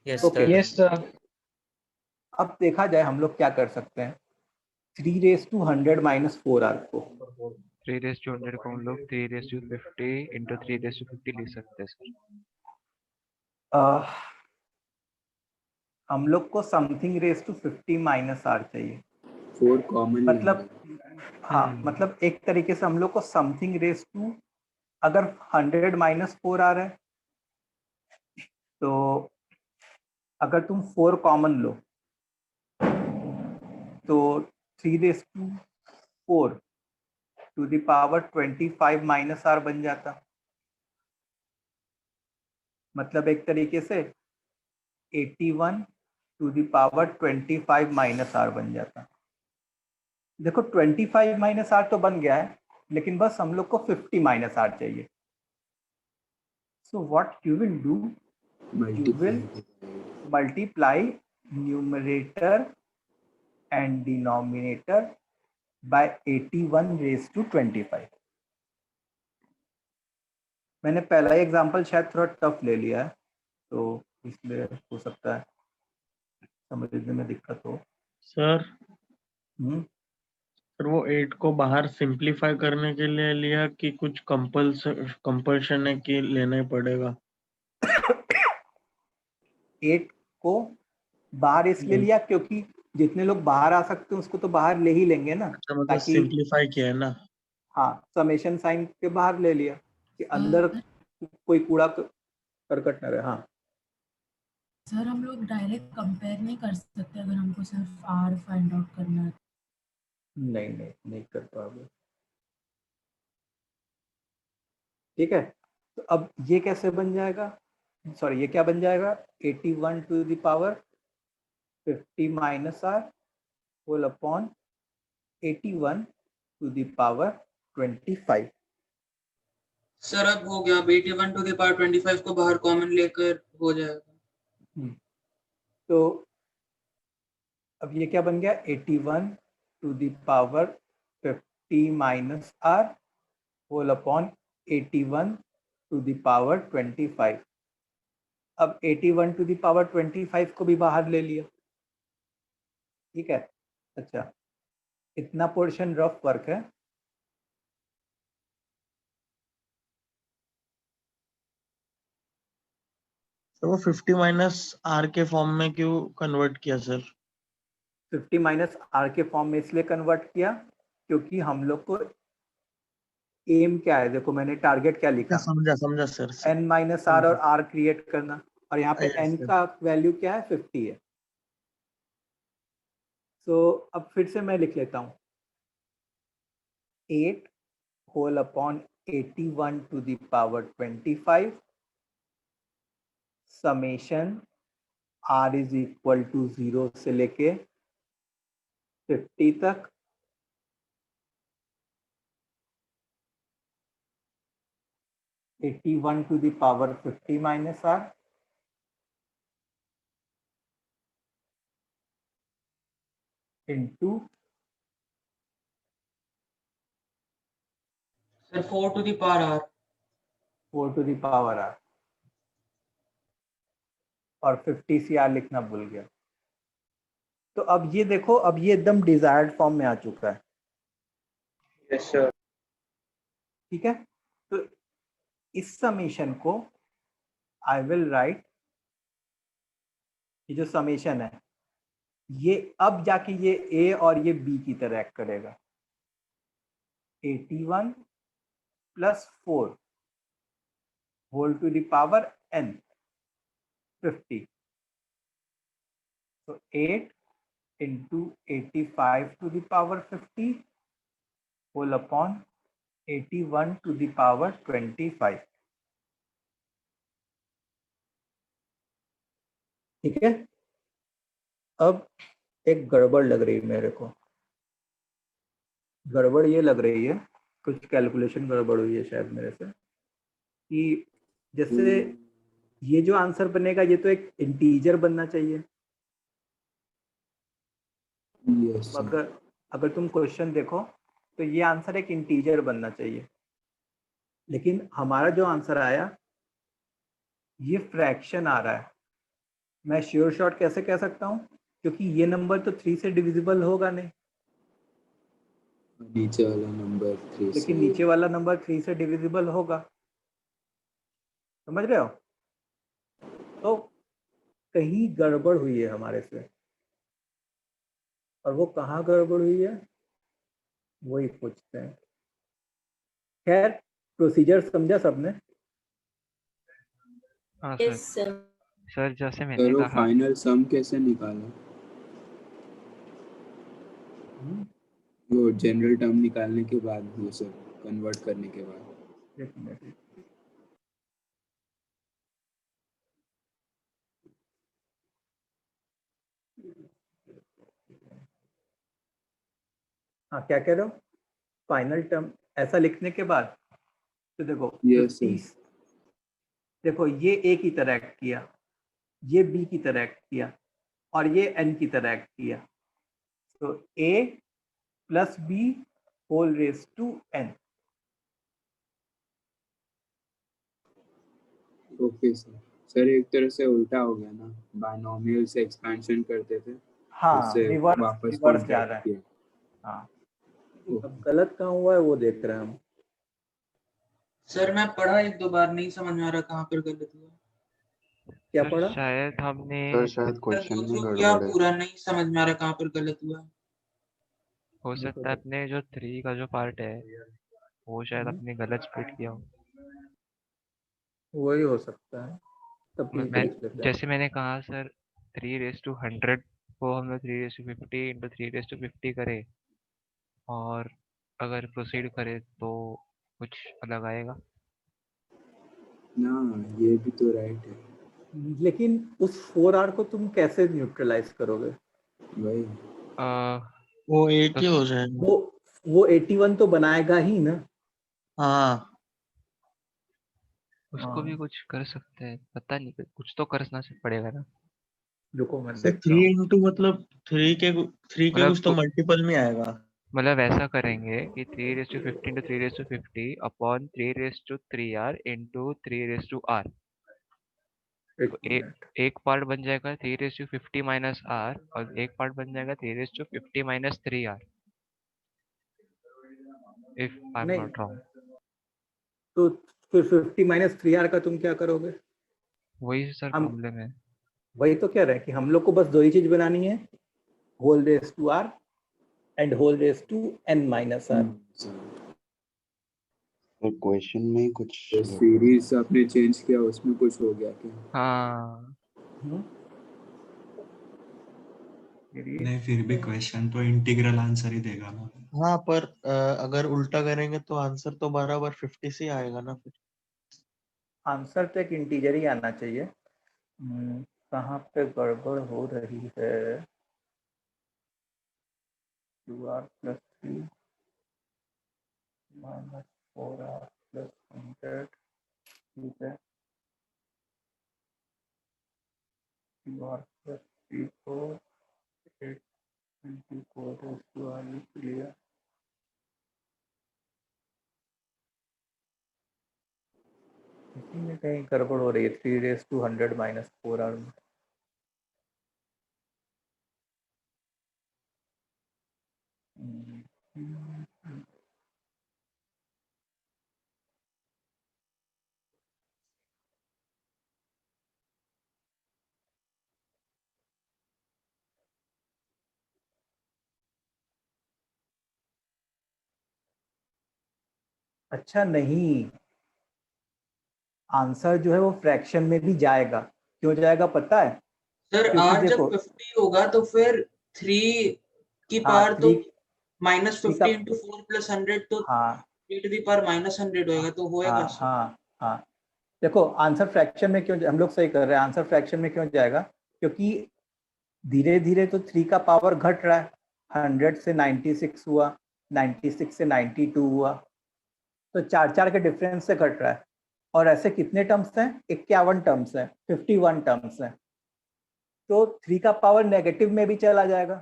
Yes okay, sir. Yes sir. अब देखा जाए हम लोग क्या कर सकते हैं। 3 रेज टू 100 माइनस 4r को 3 रेज टू 100 को हम लोग 3 raise to 50 into 3 raise to 50 लिख सकते हैं सर। हम लोग को something raise to 50 minus r चाहिए। 4 कॉमन मतलब हाँ, मतलब एक तरीके से हम लोग को समथिंग रेज टू, अगर 100 माइनस 4r है, तो अगर तुम 4 कॉमन लो तो 3 raise to 4 to the power 25 minus r बन जाता। मतलब एक तरीके से 81 to the power 25 minus r बन जाता। देखो 25 माइनस r तो बन गया है, लेकिन बस हम लोग को 50 माइनस r चाहिए। So what you will do, you will multiply numerator and denominator by 81 raised to 25। मैंने पहला एग्जांपल शायद थोड़ा टफ ले लिया है, तो इसलिए हो सकता है समझने में दिक्कत हो। सर सर वो 8 को बाहर सिंपलीफाई करने के लिए लिया कि कुछ कंपल्शन है कि लेना ही पड़ेगा? 8 को बाहर इसलिए लिया क्योंकि जितने लोग बाहर आ सकते हैं उसको तो बाहर ले ही लेंगे ना। अच्छा, मतलब ताकि सिंपलीफाई किया है ना। हाँ, समेशन साइन के बाहर ले लिया कि अंदर कोई कूड़ा करकट न रहे। हाँ सर हम लोग डायरेक्ट कंपेयर नहीं कर सकते अगर हमको सिर्फ आर फाइंड आउट करना है? नहीं कर पाओगे। ठीक है, तो अब ये कैसे बन जाएगा, सॉरी ये क्या बन जाएगा, 81 to the power 50 minus R whole upon 81 to the power 25। Sir अब हो गया, 81 टू द पावर 25 को बाहर कॉमन लेकर हो जाएगा। तो अब ये क्या बन गया, 81 to the power 50 minus R whole upon 81 to the power 25। अब 81 टू द पावर 25 को भी बाहर ले लिया। ठीक है, अच्छा इतना पोर्शन रफ वर्क है। तो वो 50 माइनस आर के फॉर्म में क्यों कन्वर्ट किया सर? 50 माइनस आर के फॉर्म में इसलिए कन्वर्ट किया क्योंकि हम लोग को एम क्या है, देखो मैंने टारगेट क्या लिखा, समझा सर। n माइनस आर और r क्रिएट करना, और यहाँ पे Yes, n sir. का वैल्यू क्या है, 50 है। अब फिर से मैं लिख लेता हूँ 8 whole upon 81 to the power 25 summation r is equal to 0 से लेके 50 तक (81 to the power 50 minus r) into sir 4 to the power r 4 to the power r और 50 CR लिखना भूल गया। तो अब ये देखो, अब ये एकदम डिजायर्ड फॉर्म में आ चुका है। Yes sir. ठीक है, तो इस समेशन को आई विल राइट, ये जो समेशन है ये अब जाके ये a और ये b की तरह एक्ट करेगा। 81 plus 4 whole to the power n 50, so 8 into 85 to the power 50 whole upon 81 to the power 25। ठीक है, अब एक गड़बड़ लग रही है मेरे को। गड़बड़ ये लग रही है, कुछ कैलकुलेशन गड़बड़ हुई है शायद मेरे से, कि जैसे ये जो आंसर बनेगा ये तो एक इंटीजर बनना चाहिए। यस अगर तुम क्वेश्चन देखो तो ये आंसर एक इंटीजर बनना चाहिए, लेकिन हमारा जो आंसर आया ये फ्रैक्शन आ रहा है। मैं श्योर शॉट कैसे कह सकता हूँ, क्योंकि ये नंबर तो 3 से डिविजिबल होगा नहीं, नीचे वाला नंबर 3 से, लेकिन नीचे वाला नंबर 3 से डिविजिबल होगा। समझ रहे हो? तो कहीं गड़बड़ हुई है हमारे से, और वो कहाँ गड़बड़ हुई है वही पूछते हैं। खैर, प्रोसीजर समझा सबने? हाँ यस सर। सर। सर जैसे मैंने करो कहा, फाइनल सम कैसे निकाला? वो जनरल टर्म निकालने के बाद, वो सब कन्वर्ट करने के बाद। एक मिनट, हाँ क्या कह रहे हो? फाइनल टर्म ऐसा लिखने के बाद तो देखो यस 50, देखो ये a की तरह एक्ट किया, ये b की तरह एक्ट किया, और ये n की तरह एक्ट किया। तो a plus b whole raise to n। Okay sir. Sir एक तरह से उल्टा हो गया ना, बाइनोमियल से एक्सपेंशन करते थे, हाँ, उससे रिवर्स वापस रिवर्स जा कॉन्ट्रैक्ट रहा है। किया। हाँ, अब गलत कहाँ हुआ है वो देख रहे हैं हम। सर मैं पढ़ा एक दो बार, नहीं समझ में आ रहा कहाँ पर गलत हुआ। क्या सर पढ़ा? शायद हमने सर शायद सर क्वेश्चन गो में थ्रू किया गड़बड़ है। पूरा, नहीं समझ में आ रहा कहाँ पर गलत हुआ। हो सकता है अपने जो 3 का जो पार्ट है वो शायद अपने गलत स्प्लिट किया हो। वही हो सकता है, तब मैं नीचे लिख लेते हैं। जैसे मैंने कहा सर 3/100 को हम लोग 3/50 इंटू 3/50 करें, और अगर प्रोसीड करें तो कुछ अलग आएगा। ना, ये भी तो राइट है। लेकिन उस 4R को तुम कैसे न्यूट्रलाइज करोगे? वही वो एक ही हो जाएगा। वो 81 तो बनाएगा ही ना। हाँ उसको भी कुछ कर सकते हैं, पता नहीं, कुछ तो करना पड़ेगा ना। रुको मैं सर देखता हूँ। 3 इंटू मतलब 3 के कुछ तो मल्टीपल में आएगा। मतलब ऐसा करेंगे कि 3/50 into 3/50 upon 3/3r into 3/r। तो एक पार्ट बन जाएगा 3/50 माइनस r, और एक पार्ट बन जाएगा 3/50 minus 3r, if I am नहीं, नॉट रॉन्ग। तो फिर 50 माइनस 3R का तुम क्या करोगे? वही सर हम प्रॉब्लम है। वही तो कह रहे हैं कि हम लोग को बस दो ही चीज बनानी है, whole raise to r and whole raise to n minus r। Sir question में कुछ सीरीज आपने चेंज किया, उसमें कुछ हो गया क्या? हाँ नहीं, फिर भी क्वेश्चन तो इंटीग्रल आंसर ही देगा ना। हाँ पर अगर उल्टा करेंगे तो आंसर तो बराबर 50 से आएगा ना फिर। आंसर तो एक इंटीजर ही आना चाहिए। कहाँ पे गड़बड़ हो रही है? 2r + 3 - 4r + 100, ठीक है। 2r + 3 को 8 24 क्लियर। इसी में कहीं गड़बड़ हो रही है। 3⁻100 - 4r में। अच्छा नहीं, आंसर जो है वो फ्रैक्शन में भी जाएगा। क्यों जाएगा पता है? सर क्योंकि r जब देखो 50 होगा तो फिर 3 की हाँ पावर तो 3 -50 का × 4 + 100 तो हाँ 3⁻100 होएगा, तो होएगा हाँ सर। हाँ हाँ। देखो आंसर फ्रैक्शन में क्यों, हम लोग सही कर रहे हैं। आंसर फ्रैक्शन में क्यों जाएगा? क्योंकि धीरे धीरे तो 3 का पावर घट रहा है। 100 से 96 हुआ, 96 से 92 हुआ, तो 4 के डिफरेंस से घट रहा है। और ऐसे कितने टर्म्स हैं? 51 टर्म्स हैं, 51 टर्म्स हैं। तो 3 का पावर नेगेटिव में भी चला जाएगा।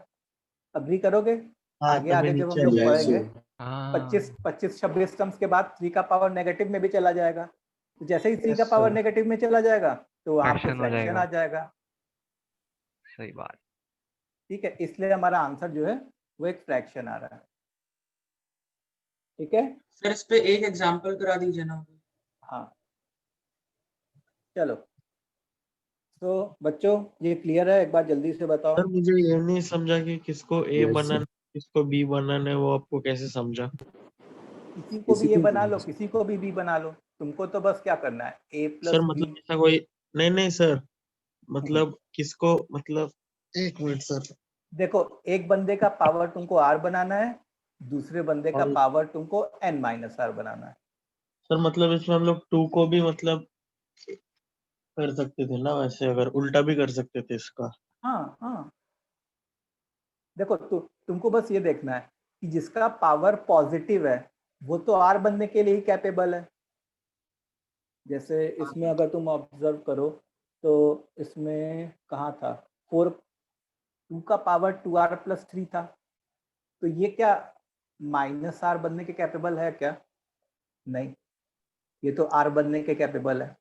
अग्री करोगे? हाँ आगे तभी आगे जब हम नीचे आ लोग जाएगा। पढ़ेंगे हाँ 25-26 टर्म्स के बाद 3 का पावर नेगेटिव में भी चला जाएगा। तो जैसे ही 3 का यस पावर सर। नेगेटिव में चला जाएगा तो वहां पे फ्रैक्शन हो फ्रैक्शन जाएगा। आ जाएगा। सही बात। ठीक है, इसलिए हमारा आंसर जो है वो एक फ्रैक्शन आ रहा है। ठीक है, सर इस पे एक एग्जांपल करा दीजिए ना। हाँ चलो। तो बच्चों ये क्लियर है? एक बार जल्दी से बताओ। सर मुझे ये नहीं समझा कि किसको ए Yes, बनाना sir. किसको बी बनाना है, वो आपको कैसे समझा? किसी को किसी भी ये को बना भी लो, किसी को भी बी बना लो। तुमको तो बस क्या करना है, a सर + b। मतलब ऐसा कोई नहीं सर, मतलब किसको, मतलब एक मिनट सर। देखो एक बंदे का पावर तुमको r बनाना है, दूसरे बंदे का और पावर तुमको n - r बनाना है। सर मतलब इसमें हम लोग 2 को भी मतलब कर सकते थे ना, वैसे अगर उल्टा भी कर सकते थे इसका। हाँ हाँ, देखो तुमको बस ये देखना है कि जिसका पावर पॉजिटिव है वो तो r बनने के लिए ही कैपेबल है। जैसे इसमें अगर तुम ऑब्जर्व करो तो इसमें कहाँ था, 2 का पावर 2r + 3 था। तो ये क्या -r बनने के कैपेबल है क्या? नहीं, ये तो r बनने के कैपेबल है।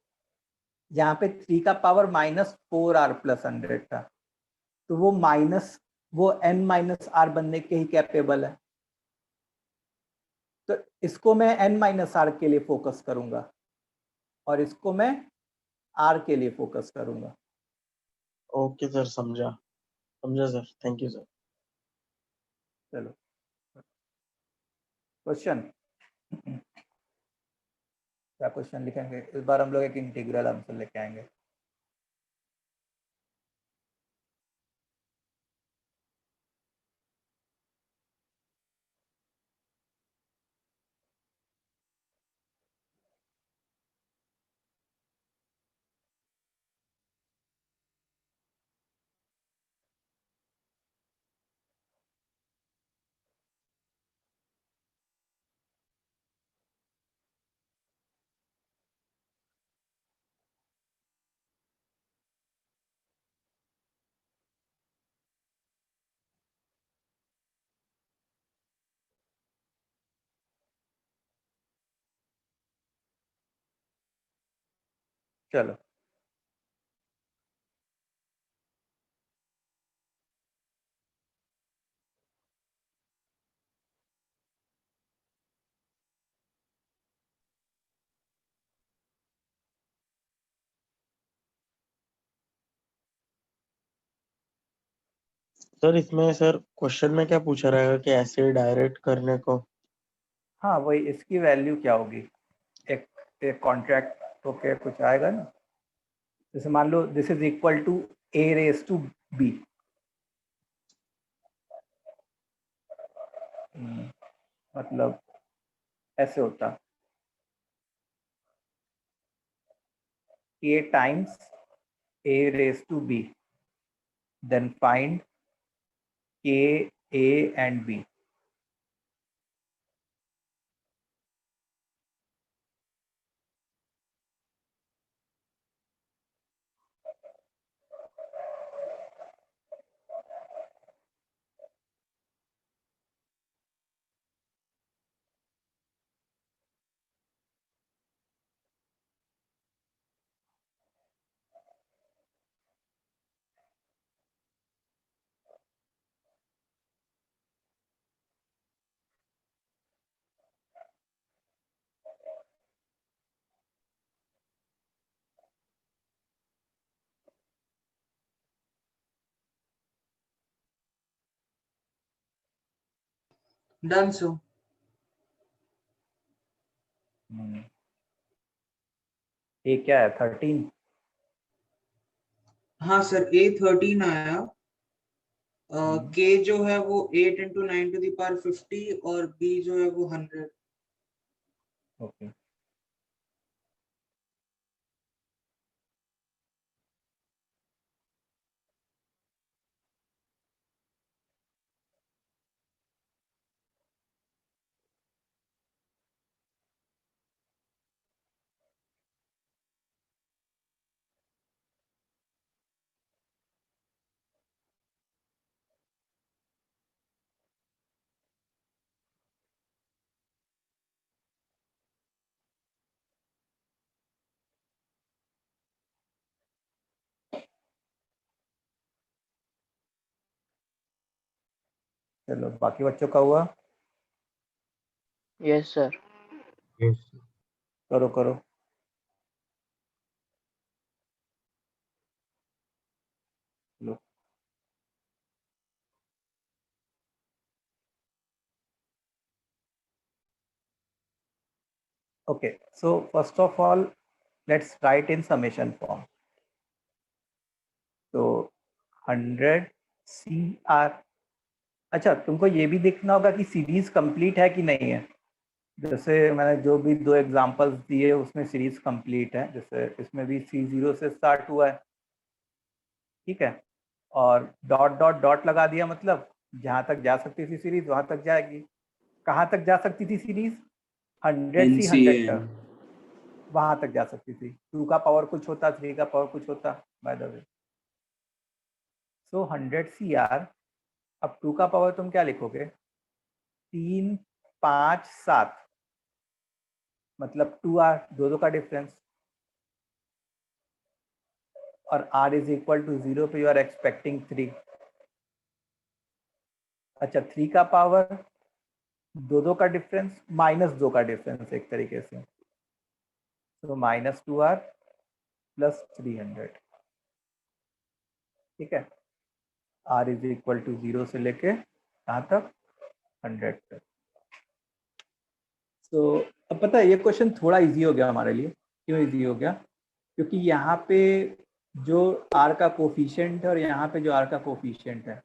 यहाँ पे 3 का पावर -4r + 100 था, तो वो n - r बनने के ही कैपेबल है। तो इसको मैं n - r के लिए फोकस करूंगा और इसको मैं r के लिए फोकस करूंगा। ओके सर, समझा सर, थैंक यू सर। चलो क्वेश्चन, क्या क्वेश्चन लिखेंगे इस बार? हम लोग एक इंटीग्रल आंसर लेके आएंगे। चलो सर इसमें सर क्वेश्चन में क्या पूछा रहेगा कि ऐसे डायरेक्ट करने को? हाँ वही, इसकी वैल्यू क्या होगी? एक एक कॉन्ट्रैक्ट होके कुछ आएगा ना। जैसे मान लो this is equal to a raised to b, मतलब ऐसे होता a times a raised to b, then find k, a and b. Done so. ये क्या है 13? हाँ सर, A13 आया। के जो है वो 8 × 9⁻50 और बी जो है वो 100। ओके चलो बाकी बच्चों का हुआ? Yes sir. करो करो। लो okay, so first of all let's write in summation form. तो 100 CR, अच्छा तुमको ये भी देखना होगा कि सीरीज कंप्लीट है कि नहीं है। जैसे मैंने जो भी 2 एग्जांपल्स दिए उसमें सीरीज कंप्लीट है, जैसे इसमें भी C0 से स्टार्ट हुआ है, ठीक है, और डॉट डॉट डॉट लगा दिया, मतलब जहाँ तक जा सकती थी सीरीज वहां तक जाएगी। कहाँ तक जा सकती थी सीरीज? 100 से 100 तक, वहां तक जा सकती थी। 2 का पावर कुछ होता, 3 का पावर कुछ होता, by the way. So 100 CR, अब 2 का पावर तुम क्या लिखोगे? 3, 5, 7, मतलब 2R, दो का डिफरेंस, और R इज इक्वल टू 0 पे यू आर एक्सपेक्टिंग 3। अच्छा 3 का पावर, दो का डिफरेंस, -2 का डिफरेंस एक तरीके से, तो -2R प्लस 300, ठीक है। R इज इक्वल टू 0 से लेके कहाँ तक? 100 तक। तो अब पता है ये क्वेश्चन थोड़ा इजी हो गया हमारे लिए। क्यों इजी हो गया? क्योंकि यहाँ पे जो R का कोफिशिएंट है और यहाँ पे जो R का कोफिशिएंट है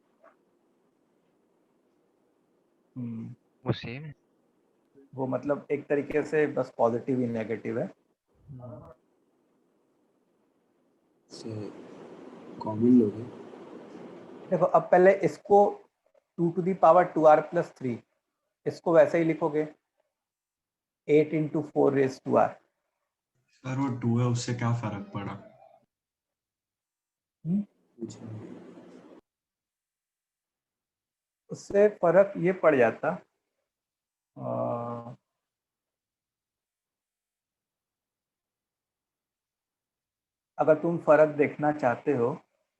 वो सेम है। वो मतलब एक तरीके से बस पॉजिटिव ही नेगेटिव है। कॉमन लोगे। देखो अब पहले इसको 2 to the power 2R plus 3, इसको वैसे ही लिखोगे 8 into 4 raised to R। Sir वो 2 है, उससे क्या फर्क पड़ा? उससे फर्क ये पड़ जाता, अगर तुम फर्क देखना चाहते हो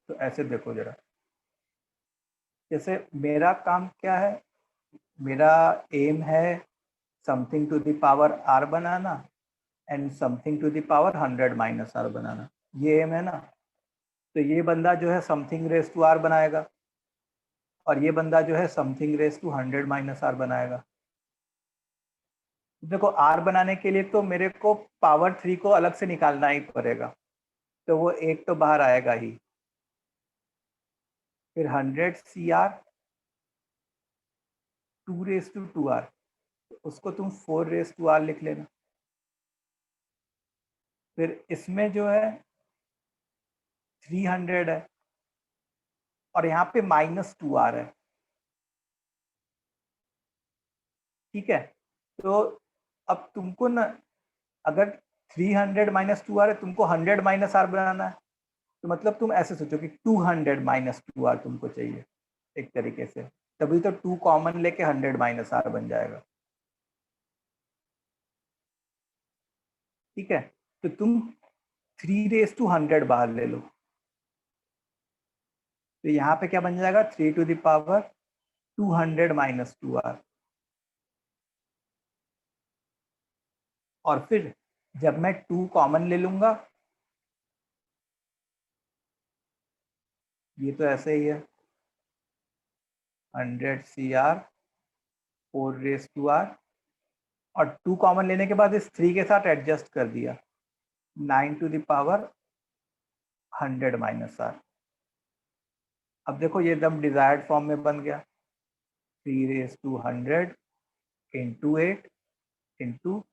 तो ऐसे देखो जरा। जैसे मेरा काम क्या है, मेरा एम है something to the power R बनाना and something to the power 100 minus R बनाना, ये एम है ना। तो ये बंदा जो है समथिंग रेस टू R बनाएगा और ये बंदा जो है something raise to 100 minus R बनाएगा। देखो R बनाने के लिए तो मेरे को पावर 3 को अलग से निकालना ही पड़ेगा, तो वो एक तो बाहर आएगा ही। फिर 100 CR 2 रेस टू 2r, उसको तुम 4 रेस टू r लिख लेना। फिर इसमें जो है 300 है और यहाँ पे -2r है, ठीक है। तो अब तुमको ना, अगर 300 -2r है, तुमको 100 -r बनाना है, तो मतलब तुम ऐसे सोचो कि 200 -2r तुमको चाहिए एक तरीके से, तभी तो 2 कॉमन लेके 100 -r बन जाएगा, ठीक है। तो तुम 3 रेस टू 100 बाहर ले लो, तो यहाँ पे क्या बन जाएगा 3 टू द पावर 200 -2r। और फिर जब मैं 2 कॉमन ले लूंगा, ये तो ऐसे ही है 100 CR 4 रेस टू r, और 2 कॉमन लेने के बाद इस 3 के साथ एडजस्ट कर दिया 9 टू द पावर 100 -r। अब देखो ये एकदम डिजायर्ड फॉर्म में बन गया 3 raise to 100 into 8 into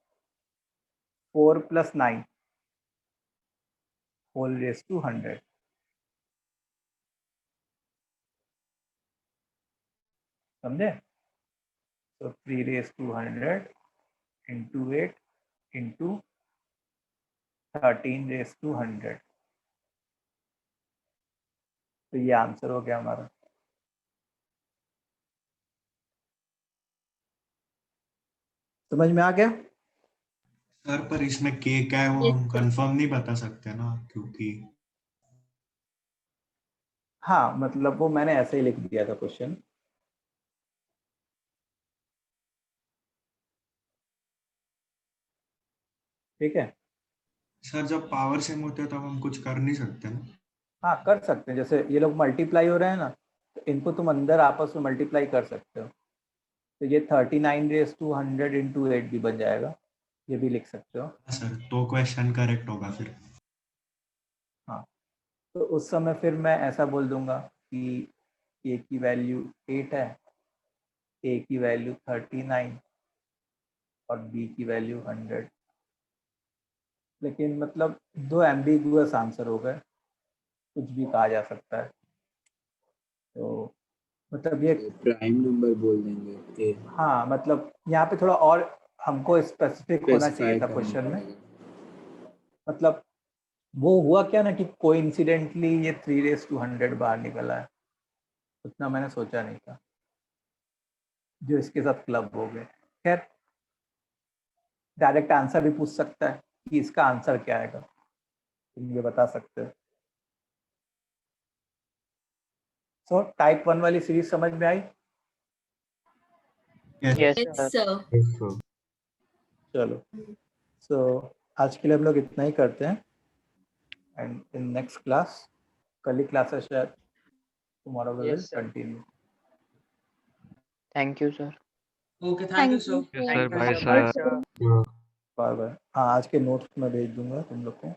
4 + 9 whole raise to 100। समझे? तो 3 raise to 100 into 8 into 13 raise to 100, तो ये आंसर हो गया हमारा। समझ में आ गया? सर पर इसमें के क्या है वो हम कंफर्म नहीं बता सकते ना, क्योंकि हाँ मतलब वो मैंने ऐसे ही लिख दिया था क्वेश्चन। ठीक है सर जब पावर सेम होते हैं तब हम कुछ कर नहीं सकते ना। हाँ कर सकते हैं, जैसे ये लोग मल्टीप्लाई हो रहे हैं ना, तो इनको तुम अंदर आपस में मल्टीप्लाई कर सकते हो, तो ये 39 रेस टू 100 इंटू 8 भी बन जाएगा, ये भी लिख सकते हो। सर तो क्वेश्चन करेक्ट होगा फिर। हाँ तो उस समय फिर मैं ऐसा बोल दूंगा कि ए की वैल्यू 8 है, ए की वैल्यू 39 और बी की वैल्यू 100। लेकिन मतलब 2 एम्बिगुअस आंसर हो गए, कुछ भी कहा जा सकता है। तो मतलब ये प्राइम नंबर बोल देंगे ए। हाँ मतलब यहाँ पे थोड़ा और हमको स्पेसिफिक होना चाहिए था करना क्वेश्चन में। पड़ेगा। मतलब वो हुआ क्या ना कि कोइंसिडेंटली ये 3 रेस टू 100 बाहर निकला है, उतना मैंने सोचा नहीं था, जो इसके साथ क्लब हो गए। खैर डायरेक्ट आंसर भी पूछ सकता है कि इसका आंसर क्या आएगा, तुम ये बता सकते हो। सो टाइप 1 वाली सीरीज समझ में आई? Yes, sir. चलो सो आज के लिए हम लोग इतना ही करते हैं, एंड इन नेक्स्ट क्लास, कल ही क्लास है शायद, tomorrow we will Yes, sir. Continue. Thank you, sir. Okay, thank you, sir. Yes, sir. Thank you, Bye, sir. Bye, sir. sir. Bye bye. हाँ आज के नोट्स में भेज दूंगा तुम लोग को।